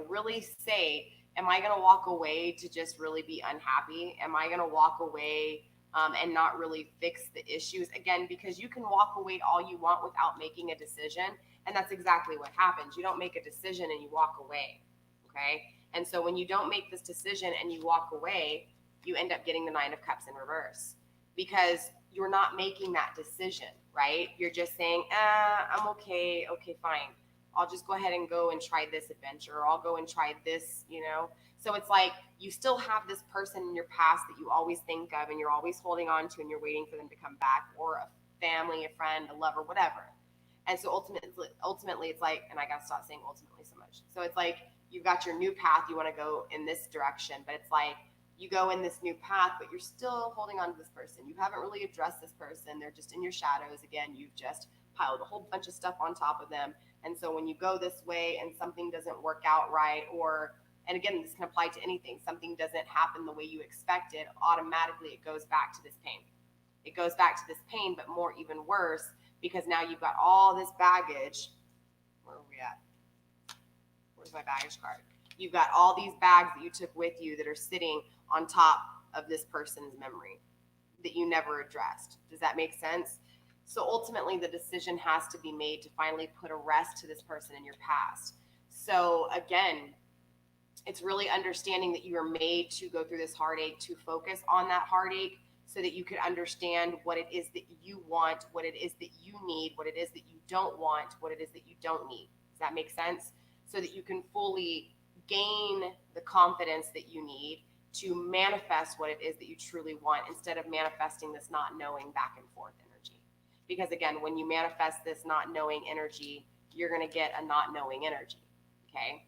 really say, am I going to walk away to just really be unhappy? Am I going to walk away and not really fix the issues? Again, because you can walk away all you want without making a decision. And that's exactly what happens. You don't make a decision and you walk away. Okay. And so when you don't make this decision and you walk away, you end up getting the Nine of Cups in reverse because you're not making that decision, right? You're just saying, I'm okay. Okay, fine. I'll just go ahead and go and try this adventure, or I'll go and try this, So it's like you still have this person in your past that you always think of and you're always holding on to and you're waiting for them to come back, or a family, a friend, a lover, whatever. And so ultimately it's like, and I got to stop saying ultimately so much. So it's like, you've got your new path, you want to go in this direction, but it's like you go in this new path, but you're still holding on to this person. You haven't really addressed this person. They're just in your shadows. Again, you've just piled a whole bunch of stuff on top of them. And so when you go this way and something doesn't work out right, and again, this can apply to anything, something doesn't happen the way you expected, automatically it goes back to this pain. It goes back to this pain, but more even worse, because now you've got all this baggage. Where are we at? Where's my baggage card? You've got all these bags that you took with you that are sitting on top of this person's memory that you never addressed. Does that make sense? So ultimately, the decision has to be made to finally put a rest to this person in your past. So again, It's really understanding that you are made to go through this heartache, to focus on that heartache so that you can understand what it is that you want, what it is that you need, what it is that you don't want, what it is that you don't need. Does that make sense? So that you can fully gain the confidence that you need to manifest what it is that you truly want, instead of manifesting this not knowing back and forth energy. Because again, when you manifest this not knowing energy, you're going to get a not knowing energy. Okay?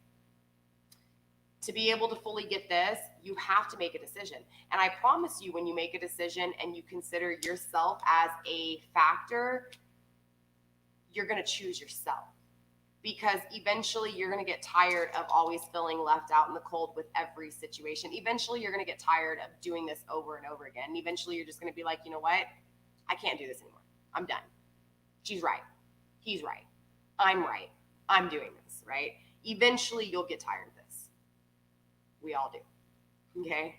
To be able to fully get this, you have to make a decision. And I promise you, when you make a decision and you consider yourself as a factor, you're going to choose yourself. Because eventually you're going to get tired of always feeling left out in the cold with every situation. Eventually you're going to get tired of doing this over and over again. And eventually you're just going to be like, you know what? I can't do this anymore. I'm done. She's right. He's right. I'm right. I'm doing this, right? Eventually you'll get tired of this. We all do. Okay.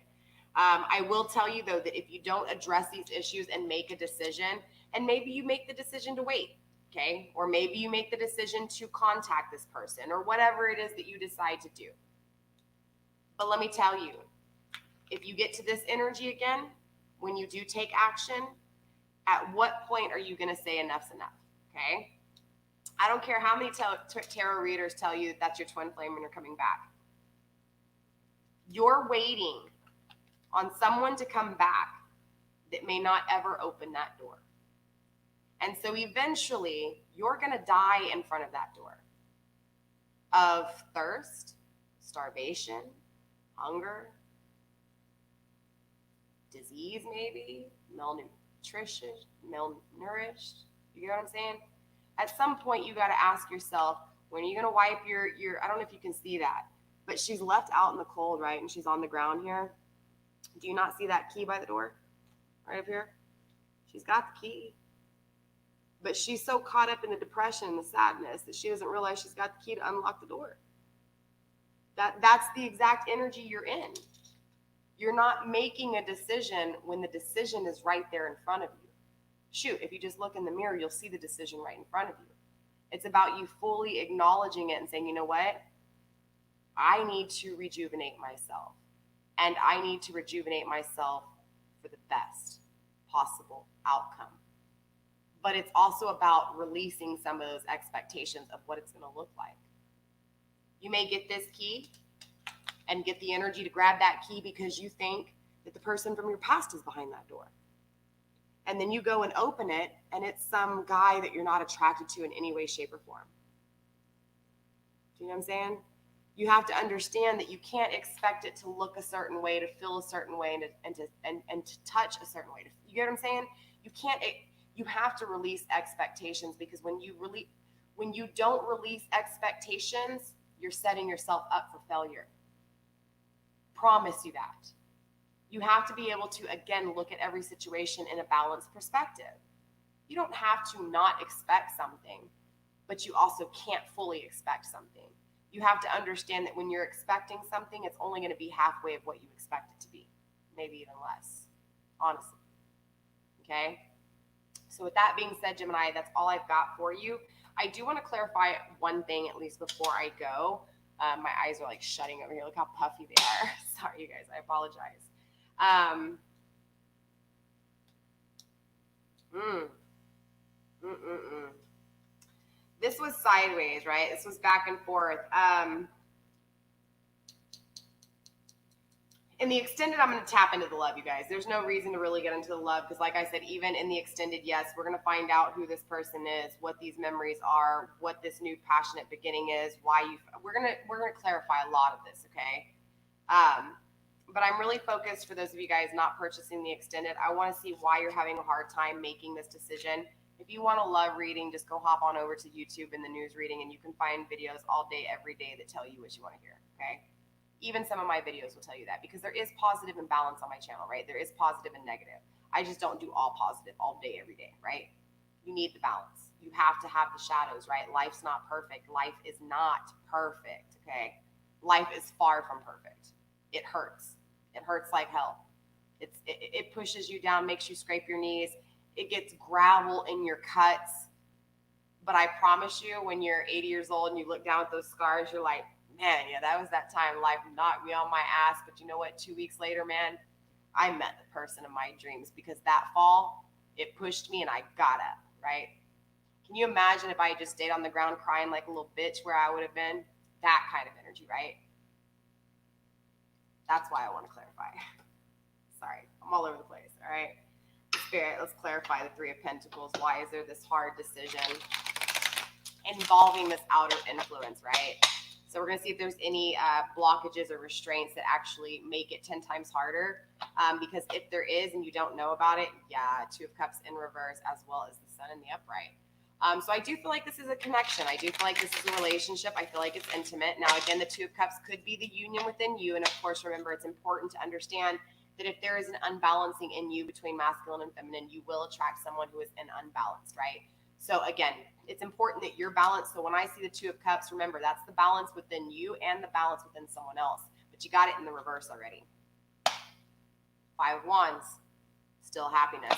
I will tell you though, that if you don't address these issues and make a decision, and maybe you make the decision to wait, okay, or maybe you make the decision to contact this person, or whatever it is that you decide to do. But let me tell you, if you get to this energy again, when you do take action, at what point are you going to say enough's enough? Okay. I don't care how many tarot readers tell you that that's your twin flame when you're coming back. You're waiting on someone to come back that may not ever open that door. And so eventually you're going to die in front of that door of thirst, starvation, hunger, disease, maybe malnutrition, malnourished. You get what I'm saying? At some point you got to ask yourself, when are you going to wipe your, I don't know if you can see that, but she's left out in the cold, right? And she's on the ground here. Do you not see that key by the door? Right up here? She's got the key. But she's so caught up in the depression and the sadness that she doesn't realize she's got the key to unlock the door. That's the exact energy you're in. You're not making a decision when the decision is right there in front of you. Shoot, if you just look in the mirror, you'll see the decision right in front of you. It's about you fully acknowledging it and saying, you know what? I need to rejuvenate myself. And I need to rejuvenate myself for the best possible outcome. But it's also about releasing some of those expectations of what it's going to look like. You may get this key and get the energy to grab that key because you think that the person from your past is behind that door. And then you go and open it, and it's some guy that you're not attracted to in any way, shape, or form. Do you know what I'm saying? You have to understand that you can't expect it to look a certain way, to feel a certain way, and to touch a certain way. You get what I'm saying? You can't. You have to release expectations, because when you don't release expectations, you're setting yourself up for failure. Promise you that. You have to be able to, again, look at every situation in a balanced perspective. You don't have to not expect something, but you also can't fully expect something. You have to understand that when you're expecting something, it's only going to be halfway of what you expect it to be, maybe even less, honestly. Okay? So with that being said, Gemini, that's all I've got for you. I do want to clarify one thing, at least before I go. My eyes are like shutting over here. Look how puffy they are. Sorry, you guys. I apologize. This was sideways, right? This was back and forth. In the extended, I'm going to tap into the love, you guys. There's no reason to really get into the love, because like I said, even in the extended, yes, we're going to find out who this person is, what these memories are, what this new passionate beginning is, we're going to clarify a lot of this, okay? But I'm really focused, for those of you guys not purchasing the extended, I want to see why you're having a hard time making this decision. If you want a love reading, just go hop on over to YouTube in the news reading, and you can find videos all day, every day that tell you what you want to hear, okay? Even some of my videos will tell you that, because there is positive and balance on my channel, right? There is positive and negative. I just don't do all positive all day, every day, right? You need the balance. You have to have the shadows, right? Life's not perfect. Life is not perfect, okay? Life is far from perfect. It hurts. It hurts like hell. It pushes you down, makes you scrape your knees. It gets gravel in your cuts. But I promise you, when you're 80 years old and you look down at those scars, you're like, Man, yeah, that was that time life knocked me on my ass. But you know what? 2 weeks later, man, I met the person of my dreams, because that fall, it pushed me and I got up, right? Can you imagine if I had just stayed on the ground crying like a little bitch, where I would have been? That kind of energy, right? That's why I want to clarify. Sorry, I'm all over the place, all right? Spirit, let's clarify the Three of Pentacles. Why is there this hard decision involving this outer influence, right? So we're going to see if there's any blockages or restraints that actually make it 10 times harder. Because if there is and you don't know about it, yeah, Two of Cups in reverse, as well as the Sun in the upright. So I do feel like this is a connection. I do feel like this is a relationship. I feel like it's intimate. Now, again, the Two of Cups could be the union within you. And of course, remember, it's important to understand that if there is an unbalancing in you between masculine and feminine, you will attract someone who is unbalanced, right? So again, it's important that you're balanced. So when I see the Two of Cups, remember, that's the balance within you and the balance within someone else. But you got it in the reverse already. Five of Wands, still happiness.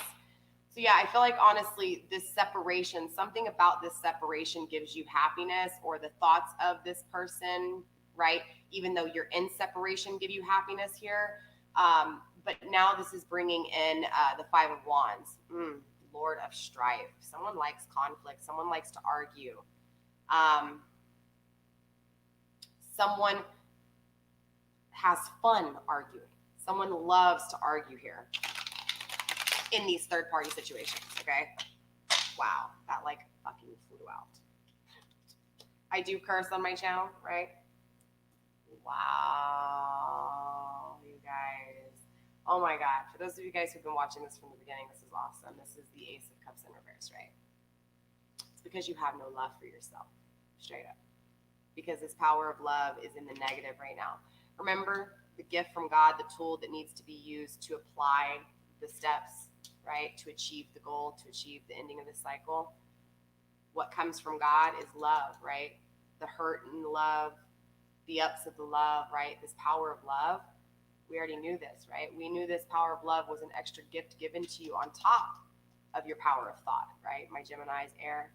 So yeah, I feel like honestly, this separation, something about this separation gives you happiness, or the thoughts of this person, right? Even though you're in separation, give you happiness here. But now this is bringing in the Five of Wands. Lord of strife. Someone likes conflict. Someone likes to argue. Someone has fun arguing. Someone loves to argue here in these third-party situations, okay? Wow, that like fucking flew out. I do curse on my channel, right? Wow, you guys. Oh my God. For those of you guys who've been watching this from the beginning, this is awesome. This is the Ace of Cups in reverse, right? It's because you have no love for yourself, straight up. Because this power of love is in the negative right now. Remember, the gift from God, the tool that needs to be used to apply the steps, right? To achieve the goal, to achieve the ending of the cycle. What comes from God is love, right? The hurt and love, the ups of the love, right? This power of love. We already knew this, right? We knew this power of love was an extra gift given to you on top of your power of thought, right? My Gemini's air.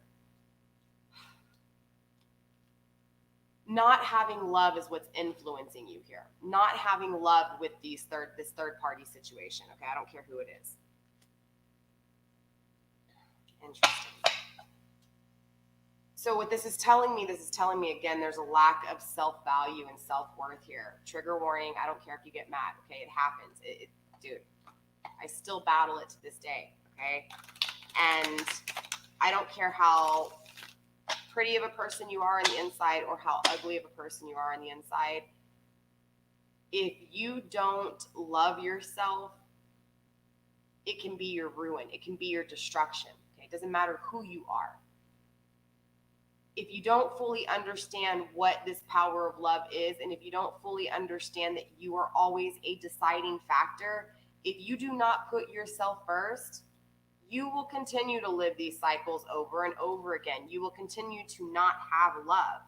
Not having love is what's influencing you here. Not having love with this third party situation, okay? I don't care who it is. Interesting. So what this is telling me again, there's a lack of self-value and self-worth here. Trigger warning, I don't care if you get mad, okay? It happens. Dude, I still battle it to this day, okay? And I don't care how pretty of a person you are on the inside or how ugly of a person you are on the inside. If you don't love yourself, it can be your ruin. It can be your destruction, okay? It doesn't matter who you are. If you don't fully understand what this power of love is, and if you don't fully understand that you are always a deciding factor, if you do not put yourself first, you will continue to live these cycles over and over again. You will continue to not have love.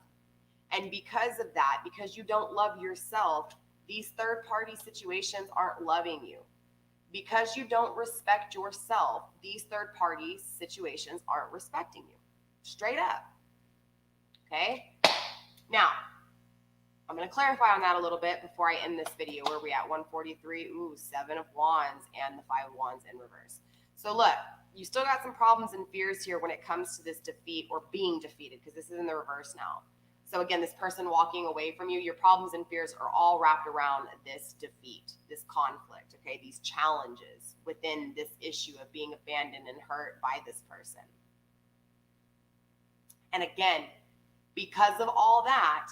And because of that, because you don't love yourself, these third-party situations aren't loving you. Because you don't respect yourself, these third-party situations aren't respecting you. Straight up. Okay? Now, I'm going to clarify on that a little bit before I end this video. Where are we at? 143. Ooh, Seven of Wands and the Five of Wands in reverse. So look, you still got some problems and fears here when it comes to this defeat or being defeated, because this is in the reverse now. So again, this person walking away from you, your problems and fears are all wrapped around this defeat, this conflict, okay? These challenges within this issue of being abandoned and hurt by this person. And again, because of all that,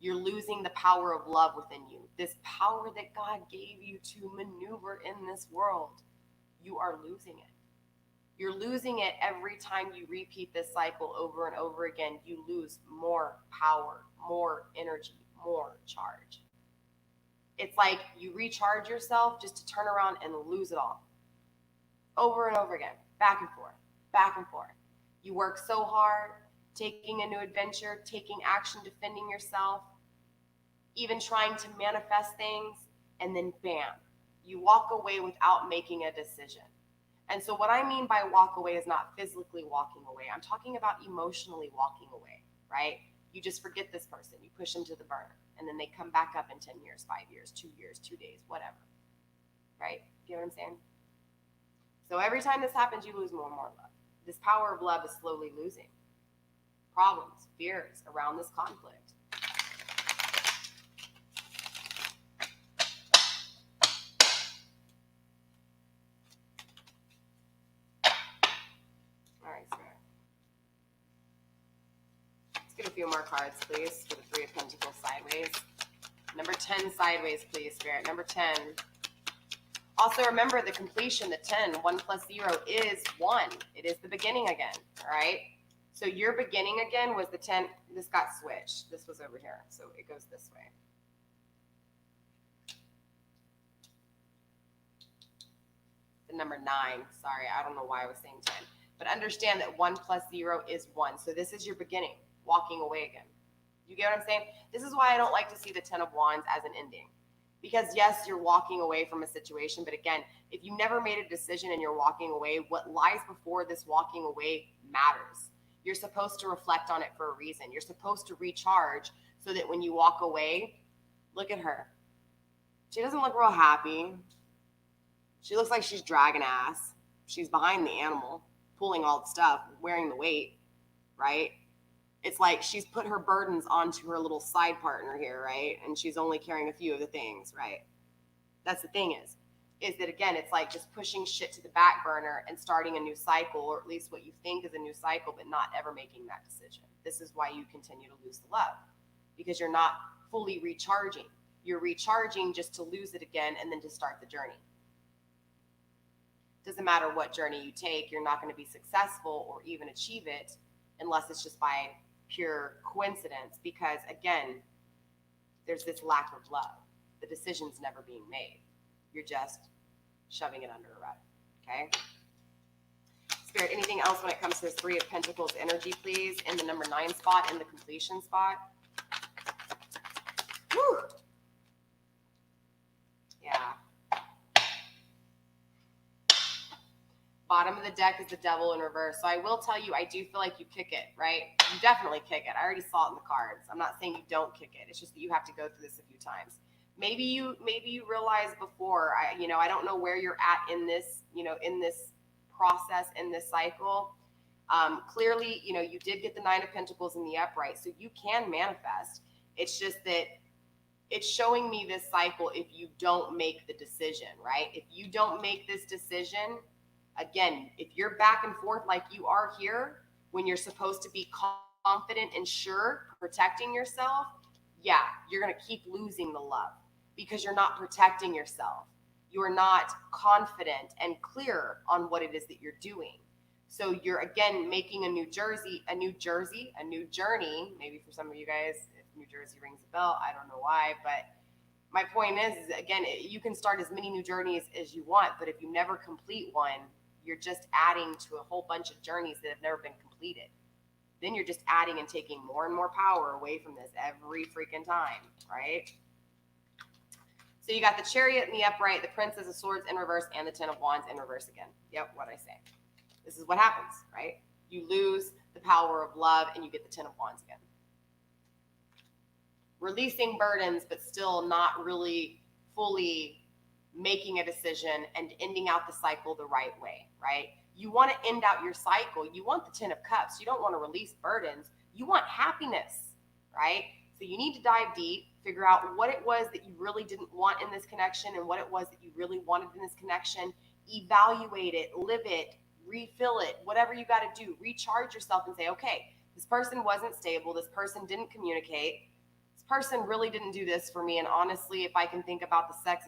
you're losing the power of love within you. This power that God gave you to maneuver in this world, you are losing it. You're losing it every time you repeat this cycle over and over again. You lose more power, more energy, more charge. It's like you recharge yourself just to turn around and lose it all. Over and over again, back and forth, back and forth. You work so hard, taking a new adventure, taking action, defending yourself, even trying to manifest things, and then bam, you walk away without making a decision. And so what I mean by walk away is not physically walking away. I'm talking about emotionally walking away, right? You just forget this person. You push them to the burner. And then they come back up in 10 years, 5 years, 2 years, 2 days, whatever. Right? Get what I'm saying? So every time this happens, you lose more and more love. This power of love is slowly losing. Problems, fears around this conflict. All right, Spirit. Let's get a few more cards, please, for the Three of Pentacles sideways. Number 10 sideways, please, Spirit. Number 10. Also, remember the completion, the 10, 1 plus 0 is 1. It is the beginning again, all right? So your beginning again was the 10. This got switched. This was over here, so it goes this way. The number 9, sorry, I don't know why I was saying 10. But understand that 1 plus 0 is 1. So this is your beginning, walking away again. You get what I'm saying? This is why I don't like to see the 10 of Wands as an ending. Because yes, you're walking away from a situation, but again, if you never made a decision and you're walking away, what lies before this walking away matters. You're supposed to reflect on it for a reason. You're supposed to recharge so that when you walk away, look at her. She doesn't look real happy. She looks like she's dragging ass. She's behind the animal, pulling all the stuff, wearing the weight, right? It's like she's put her burdens onto her little side partner here, right? And she's only carrying a few of the things, right? That's the thing is that again, it's like just pushing shit to the back burner and starting a new cycle, or at least what you think is a new cycle, but not ever making that decision. This is why you continue to lose the love, because you're not fully recharging. You're recharging just to lose it again and then to start the journey. Doesn't matter what journey you take, you're not going to be successful or even achieve it unless it's just by pure coincidence, because again, there's this lack of love. The decision's never being made. You're just shoving it under a rug, okay? Spirit, anything else when it comes to this Three of Pentacles energy, please, in the number 9 spot, in the completion spot? Whew. Yeah. Bottom of the deck is the Devil in reverse. So I will tell you, I do feel like you kick it, right? You definitely kick it. I already saw it in the cards. I'm not saying you don't kick it. It's just that you have to go through this a few times. Maybe you realized before, I don't know where you're at in this, in this process, in this cycle. Clearly, you did get the 9 of Pentacles in the upright, so you can manifest. It's just that it's showing me this cycle if you don't make the decision, right? If you don't make this decision, again, if you're back and forth like you are here, when you're supposed to be confident and sure, protecting yourself, yeah, you're going to keep losing the love because you're not protecting yourself. You're not confident and clear on what it is that you're doing. So you're, again, making a new journey. Maybe for some of you guys, if New Jersey rings a bell, I don't know why, but my point is again, you can start as many new journeys as you want, but if you never complete one, you're just adding to a whole bunch of journeys that have never been completed. Then you're just adding and taking more and more power away from this every freaking time, right? So you got the Chariot in the upright, the Princess of Swords in reverse, and the 10 of Wands in reverse again. Yep, what I say. This is what happens, right? You lose the power of love and you get the 10 of Wands again. Releasing burdens, but still not really fully making a decision and ending out the cycle the right way, right? You want to end out your cycle. You want the 10 of Cups. You don't want to release burdens. You want happiness, right? So you need to dive deep, figure out what it was that you really didn't want in this connection and what it was that you really wanted in this connection. Evaluate it, live it, refill it, whatever you got to do. Recharge yourself and say, okay, this person wasn't stable. This person didn't communicate. This person really didn't do this for me. And honestly, if I can think about the sex,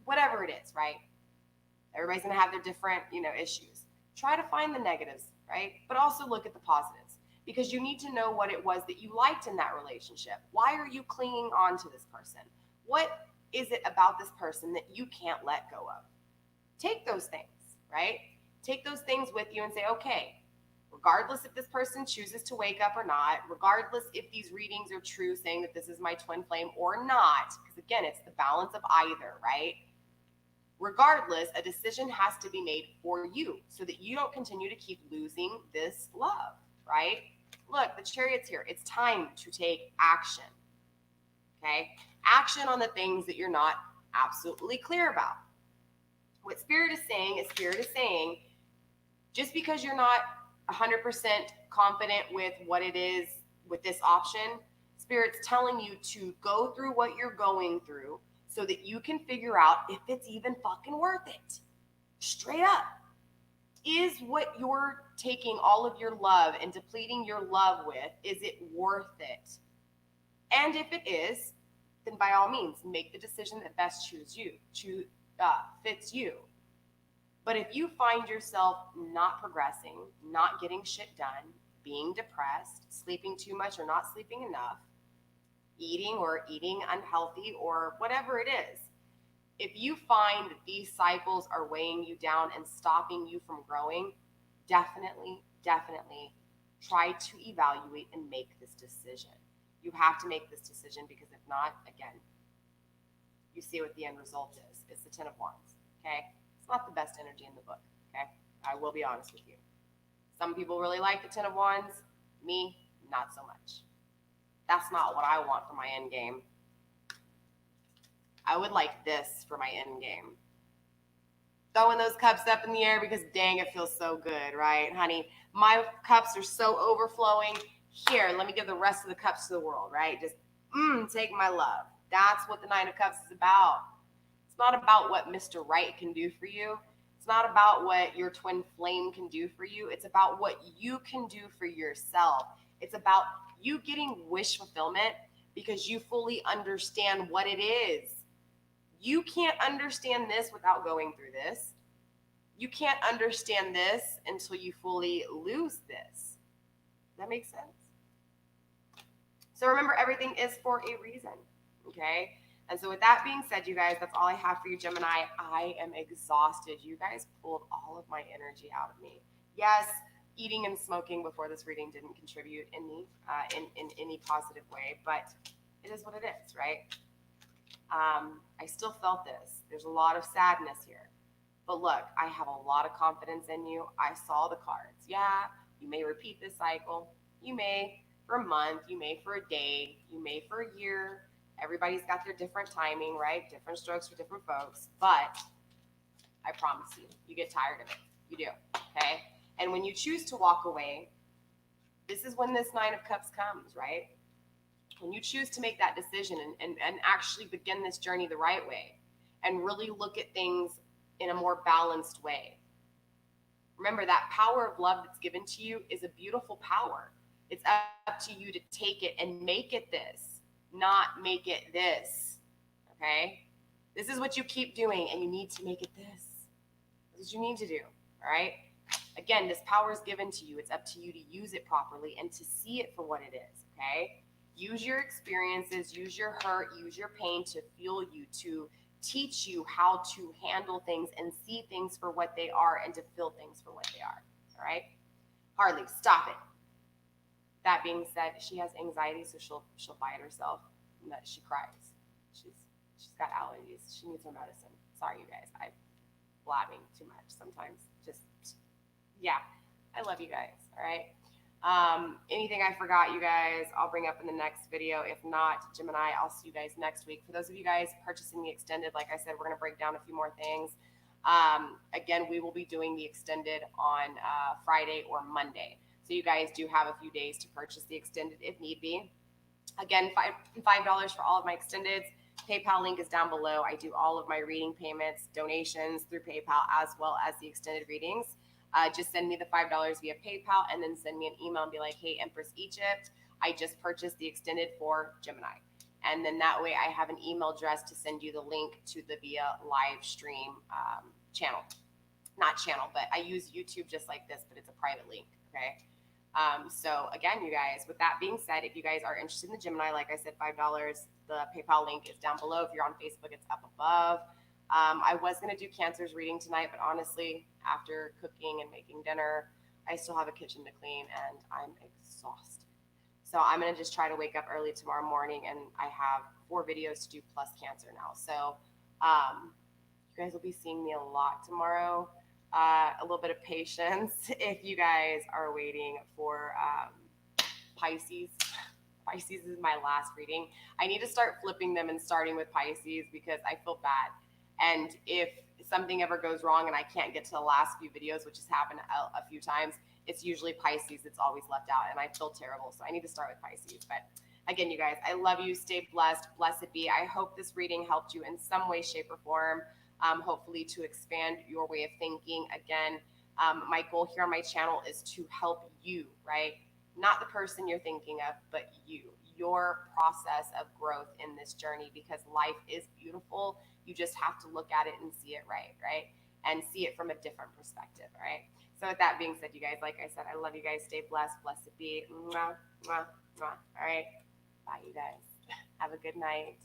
whatever it is, right? Everybody's going to have their different, issues. Try to find the negatives, right? But also look at the positives, because you need to know what it was that you liked in that relationship. Why are you clinging on to this person? What is it about this person that you can't let go of? Take those things, right? Take those things with you and say, okay, regardless if this person chooses to wake up or not, regardless if these readings are true, saying that this is my twin flame or not, because again, it's the balance of either, right? Regardless, a decision has to be made for you so that you don't continue to keep losing this love, right? look, the Chariot's here. It's time to take action. Okay? Action on the things that you're not absolutely clear about. What Spirit is saying, just because you're not 100% confident with what it is with this option, Spirit's telling you to go through what you're going through so that you can figure out if it's even fucking worth it. Straight up. Is what you're taking all of your love and depleting your love with, is it worth it? And if it is, then by all means, make the decision that best fits you. But if you find yourself not progressing, not getting shit done, being depressed, sleeping too much or not sleeping enough, eating unhealthy or whatever it is, if you find that these cycles are weighing you down and stopping you from growing, definitely try to evaluate and make this decision. You have to make this decision, because if not, again, you see what the end result is. It's the Ten of Wands, okay? It's not the best energy in the book, okay? I will be honest with you. Some people really like the Ten of Wands. Me, not so much. That's not what I want for my end game. I would like this for my end game. Throwing those cups up in the air, because dang, it feels so good, right, honey? My cups are so overflowing. Here, let me give the rest of the cups to the world, right? Just take my love. That's what the Nine of Cups is about. It's not about what Mr. Right can do for you. It's not about what your twin flame can do for you. It's about what you can do for yourself. It's about you getting wish fulfillment because you fully understand what it is. You can't understand this without going through this. You can't understand this until you fully lose this. Does that make sense? So remember, everything is for a reason, okay? And so with that being said, you guys, that's all I have for you, Gemini. I am exhausted. You guys pulled all of my energy out of me. Yes, eating and smoking before this reading didn't contribute in any positive way, but it is what it is, right? I still felt this. There's a lot of sadness here. But look, I have a lot of confidence in you. I saw the cards. Yeah, you may repeat this cycle. You may for a month. You may for a day. You may for a year. Everybody's got their different timing, right? Different strokes for different folks. But I promise you, you get tired of it. You do, okay? And when you choose to walk away, this is when this Nine of Cups comes, right? When you choose to make that decision and actually begin this journey the right way and really look at things in a more balanced way. Remember, that power of love that's given to you is a beautiful power. It's up to you to take it and make it this, not make it this, okay? This is what you keep doing, and you need to make it this. This is what you need to do, all right? Again, this power is given to you. It's up to you to use it properly and to see it for what it is, okay? Use your experiences, use your hurt, use your pain to fuel you, to teach you how to handle things and see things for what they are and to feel things for what they are, all right? Harley, stop it. That being said, she has anxiety, so she'll bite herself and that she cries. She's got allergies. She needs her medicine. Sorry, you guys. I'm blabbing too much sometimes. Just, yeah. I love you guys, all right? Anything I forgot, you guys, I'll bring up in the next video. If not, Gemini, I'll see you guys next week. For those of you guys purchasing the extended, like I said, we're going to break down a few more things. Again, we will be doing the extended on Friday or Monday. So you guys do have a few days to purchase the extended if need be. Again, $5 for all of my extendeds. PayPal link is down below. I do all of my reading payments, donations through PayPal, as well as the extended readings. Just send me the $5 via PayPal and then send me an email and be like, hey, Empress Egypt, I just purchased the extended for Gemini. And then that way I have an email address to send you the link to the via live stream channel. Not channel, but I use YouTube just like this, but it's a private link, okay? So again, you guys, with that being said, if you guys are interested in the Gemini, like I said, $5, the PayPal link is down below. If you're on Facebook, it's up above. I was going to do Cancer's reading tonight, but honestly, after cooking and making dinner, I still have a kitchen to clean and I'm exhausted. So I'm going to just try to wake up early tomorrow morning, and I have 4 videos to do plus Cancer now. So you guys will be seeing me a lot tomorrow. A little bit of patience if you guys are waiting for Pisces. Pisces is my last reading. I need to start flipping them and starting with Pisces because I feel bad. And if something ever goes wrong and I can't get to the last few videos, which has happened a few times, it's usually Pisces that's always left out, and I feel terrible. So I need to start with Pisces. But again, you guys, I love you. Stay blessed. Blessed be. I hope this reading helped you in some way, shape, or form, hopefully to expand your way of thinking. Again, my goal here on my channel is to help you, right? Not the person you're thinking of, but your process of growth in this journey, because life is beautiful. You just have to look at it and see it right? And see it from a different perspective, right? So with that being said, you guys, like I said, I love you guys. Stay blessed. Blessed be. Mwah, mwah, mwah. All right. Bye, you guys. Have a good night.